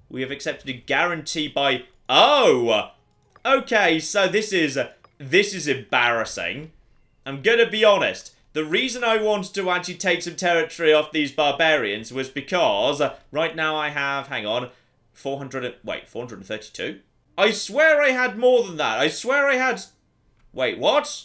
we have accepted a guarantee by... Oh! Okay, so this is embarrassing. I'm gonna be honest. The reason I wanted to actually take some territory off these barbarians was because right now I have, hang on, 432? I swear I had more than that. I swear I had... Wait, what?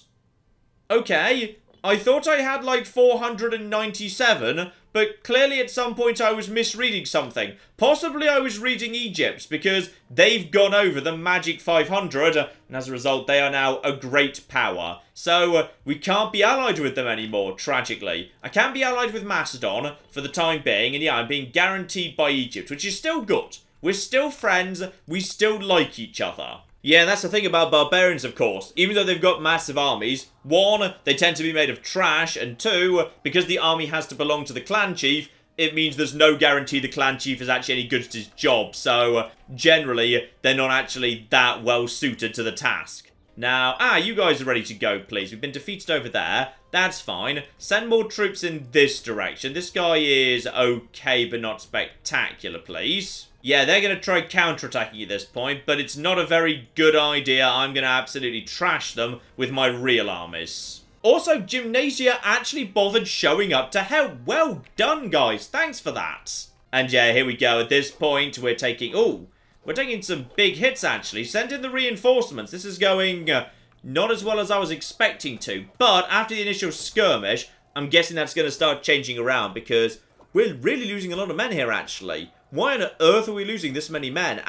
Okay. I thought I had like 497, but clearly at some point I was misreading something. Possibly I was reading Egypt's because they've gone over the magic 500, and as a result they are now a great power. So we can't be allied with them anymore, tragically. I can be allied with Macedon for the time being, and yeah, I'm being guaranteed by Egypt, which is still good. We're still friends, we still like each other. Yeah, that's the thing about barbarians, of course. Even though they've got massive armies, one, they tend to be made of trash, and two, because the army has to belong to the clan chief, it means there's no guarantee the clan chief is actually any good at his job, so generally, they're not actually that well suited to the task. Now, you guys are ready to go, please. We've been defeated over there. That's fine. Send more troops in this direction. This guy is okay, but not spectacular, please. Yeah, they're going to try counterattacking at this point, but it's not a very good idea. I'm going to absolutely trash them with my real armies. Also, Gymnasia actually bothered showing up to help. Well done, guys. Thanks for that. And yeah, here we go. At this point, we're taking... Ooh, we're taking some big hits, actually. Send in the reinforcements. This is going not as well as I was expecting to. But after the initial skirmish, I'm guessing that's going to start changing around because we're really losing a lot of men here, actually. Why on earth are we losing this many men?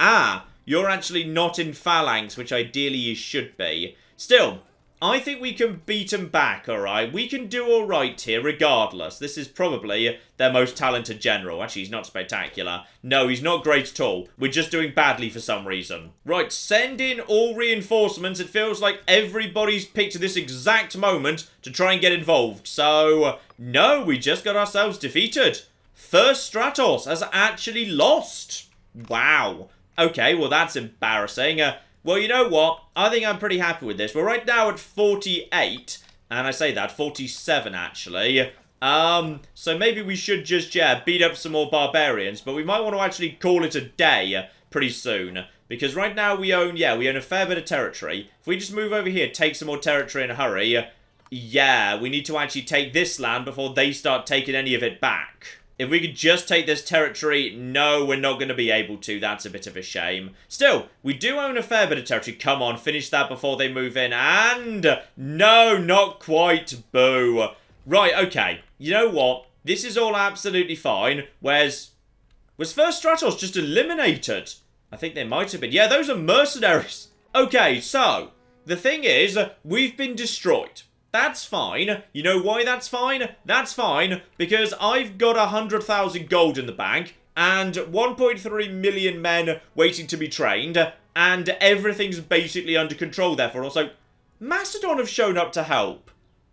You're actually not in phalanx, which ideally you should be. Still, I think we can beat them back, alright? We can do alright here, regardless. This is probably their most talented general. Actually, he's not spectacular. No, he's not great at all. We're just doing badly for some reason. Right, send in all reinforcements. It feels like everybody's picked this exact moment to try and get involved. So, no, we just got ourselves defeated. First Stratos has actually lost. Wow. Okay, well, that's embarrassing. Well, you know what? I think I'm pretty happy with this. We're right now at 48. And I say that, 47, actually. So maybe we should just, beat up some more barbarians. But we might want to actually call it a day pretty soon. Because right now we own a fair bit of territory. If we just move over here, take some more territory in a hurry. Yeah, we need to actually take this land before they start taking any of it back. If we could just take this territory, no, we're not going to be able to. That's a bit of a shame. Still, we do own a fair bit of territory. Come on, finish that before they move in. And no, not quite. Boo. Right, okay. You know what? This is all absolutely fine. Was First Stratos just eliminated? I think they might have been. Yeah, those are mercenaries. Okay, so the thing is, we've been destroyed. That's fine. You know why that's fine? That's fine because I've got 100,000 gold in the bank and 1.3 million men waiting to be trained and everything's basically under control therefore. Also, Macedon have shown up to help.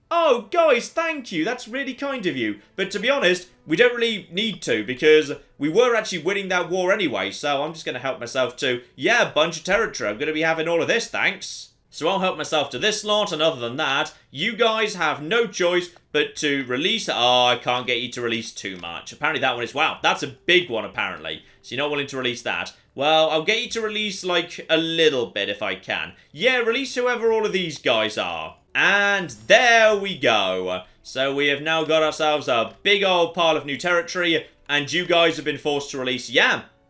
Oh, guys, thank you. That's really kind of you. But to be honest, we don't really need to because we were actually winning that war anyway. So I'm just going to help myself to, a bunch of territory. I'm going to be having all of this, thanks. So I'll help myself to this lot, and other than that, you guys have no choice but to release... Oh, I can't get you to release too much. Apparently that one is... Wow, that's a big one, apparently. So you're not willing to release that. Well, I'll get you to release, like, a little bit if I can. Yeah, release whoever all of these guys are. And there we go. So we have now got ourselves a big old pile of new territory, and you guys have been forced to release...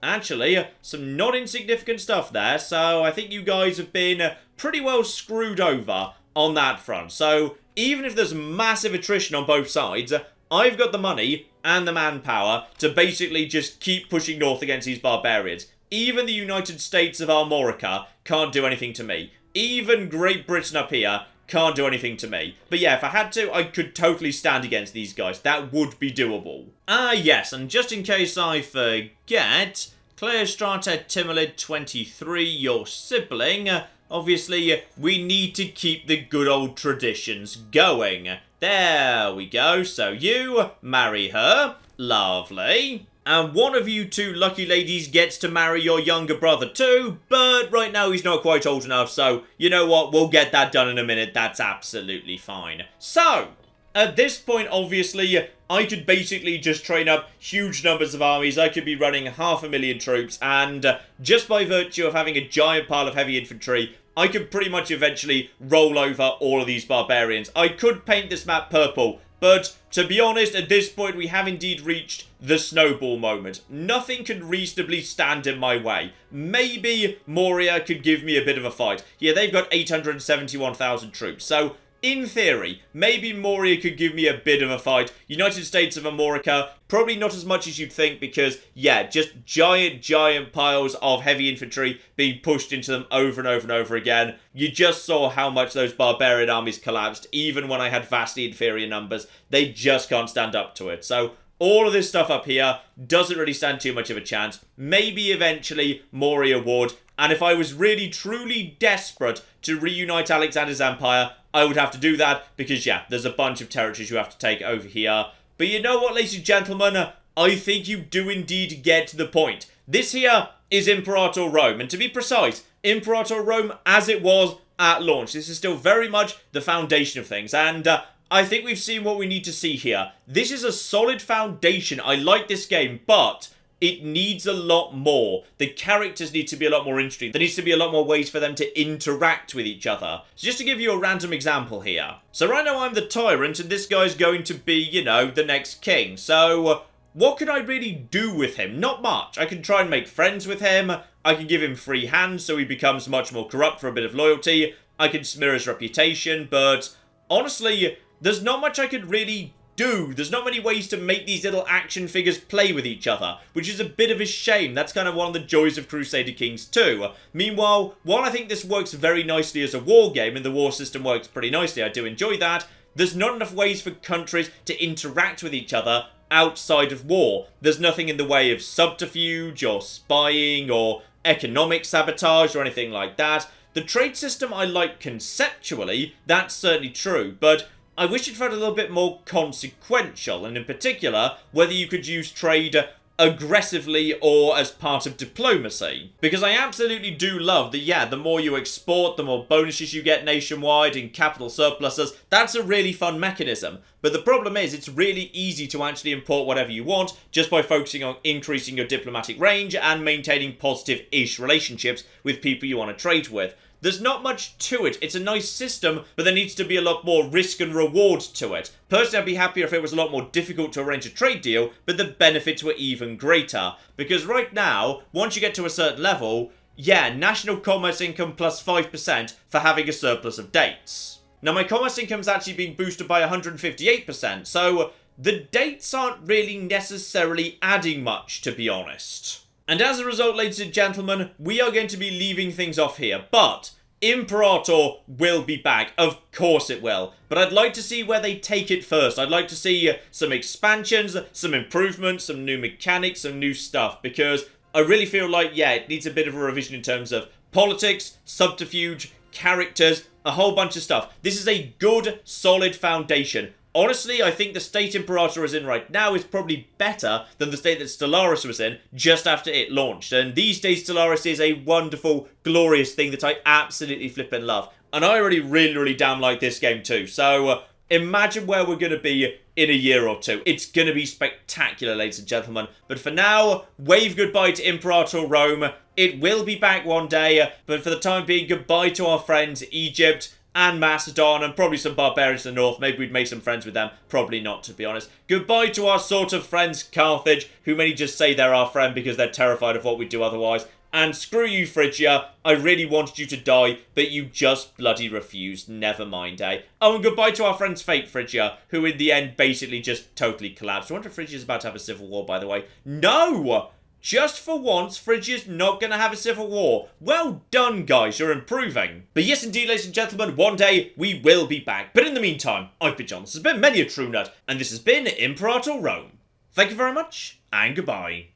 Actually, some not insignificant stuff there, so I think you guys have been pretty well screwed over on that front. So, even if there's massive attrition on both sides, I've got the money and the manpower to basically just keep pushing north against these barbarians. Even the United States of Armorica can't do anything to me. Even Great Britain up here can't do anything to me. But yeah, if I had to, I could totally stand against these guys. That would be doable. Yes, and just in case I forget, Cleostrata Timolid 23, your sibling, obviously, we need to keep the good old traditions going. There we go. So you marry her. Lovely. And one of you two lucky ladies gets to marry your younger brother too, but right now he's not quite old enough, so you know what, we'll get that done in a minute, that's absolutely fine. So, at this point, obviously, I could basically just train up huge numbers of armies, I could be running 500,000 troops, and just by virtue of having a giant pile of heavy infantry, I could pretty much eventually roll over all of these barbarians. I could paint this map purple, but to be honest, at this point, we have indeed reached the snowball moment. Nothing can reasonably stand in my way. Maybe Moria could give me a bit of a fight. Yeah, they've got 871,000 troops, so in theory, maybe Moria could give me a bit of a fight. United States of Armorica, probably not as much as you'd think because, just giant piles of heavy infantry being pushed into them over and over and over again. You just saw how much those barbarian armies collapsed, even when I had vastly inferior numbers. They just can't stand up to it. So, all of this stuff up here doesn't really stand too much of a chance. Maybe eventually Moria would. And if I was really, truly desperate to reunite Alexander's empire, I would have to do that because, yeah, there's a bunch of territories you have to take over here. But you know what, ladies and gentlemen? I think you do indeed get the point. This here is Imperator Rome. And to be precise, Imperator Rome as it was at launch. This is still very much the foundation of things. And I think we've seen what we need to see here. This is a solid foundation. I like this game, but it needs a lot more. The characters need to be a lot more interesting. There needs to be a lot more ways for them to interact with each other. So just to give you a random example here. So right now I'm the tyrant and this guy's going to be, you know, the next king. So what can I really do with him? Not much. I can try and make friends with him. I can give him free hands so he becomes much more corrupt for a bit of loyalty. I can smear his reputation, but honestly, there's not much I could really do. There's not many ways to make these little action figures play with each other, which is a bit of a shame. That's kind of one of the joys of Crusader Kings 2. Meanwhile, while I think this works very nicely as a war game, and the war system works pretty nicely, I do enjoy that, there's not enough ways for countries to interact with each other outside of war. There's nothing in the way of subterfuge, or spying, or economic sabotage, or anything like that. The trade system I like conceptually, that's certainly true, but I wish it felt a little bit more consequential, and in particular, whether you could use trade aggressively or as part of diplomacy. Because I absolutely do love that, yeah, the more you export, the more bonuses you get nationwide in capital surpluses. That's a really fun mechanism. But the problem is, it's really easy to actually import whatever you want just by focusing on increasing your diplomatic range and maintaining positive-ish relationships with people you want to trade with. There's not much to it. It's a nice system, but there needs to be a lot more risk and reward to it. Personally, I'd be happier if it was a lot more difficult to arrange a trade deal, but the benefits were even greater. Because right now, once you get to a certain level, yeah, national commerce income plus 5% for having a surplus of dates. Now, my commerce income's actually being boosted by 158%, so the dates aren't really necessarily adding much, to be honest. And as a result, ladies and gentlemen, we are going to be leaving things off here. But Imperator will be back. Of course it will. But I'd like to see where they take it first. I'd like to see some expansions, some improvements, some new mechanics, some new stuff. Because I really feel like, yeah, it needs a bit of a revision in terms of politics, subterfuge, characters, a whole bunch of stuff. This is a good, solid foundation. Honestly, I think the state Imperator is in right now is probably better than the state that Stellaris was in just after it launched. And these days, Stellaris is a wonderful, glorious thing that I absolutely flippin' love. And I already really damn like this game too. So imagine where we're going to be in a year or two. It's going to be spectacular, ladies and gentlemen. But for now, wave goodbye to Imperator Rome. It will be back one day. But for the time being, goodbye to our friends Egypt and Macedon, and probably some barbarians in the north. Maybe we'd make some friends with them. Probably not, to be honest. Goodbye to our sort of friends Carthage, who many just say they're our friend because they're terrified of what we do otherwise. And screw you, Phrygia. I really wanted you to die, but you just bloody refused. Never mind, eh? Oh, and goodbye to our friends Fate Phrygia, who in the end basically just totally collapsed. I wonder if Phrygia's about to have a civil war, by the way. No! Just for once, Phrygia's not going to have a civil war. Well done, guys. You're improving. But yes, indeed, ladies and gentlemen, one day we will be back. But in the meantime, I've been John. This has been Many a True Nut, and this has been Imperator Rome. Thank you very much, and goodbye.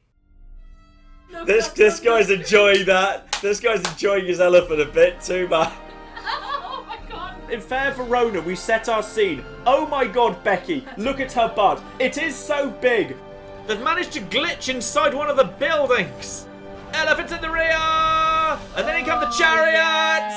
This guy's enjoying that. This guy's enjoying his elephant a bit too much. Oh my god. In Fair Verona, we set our scene. Oh my god, Becky, look at her butt. It is so big. They've managed to glitch inside one of the buildings. Elephants in the rear! And then in come the chariots!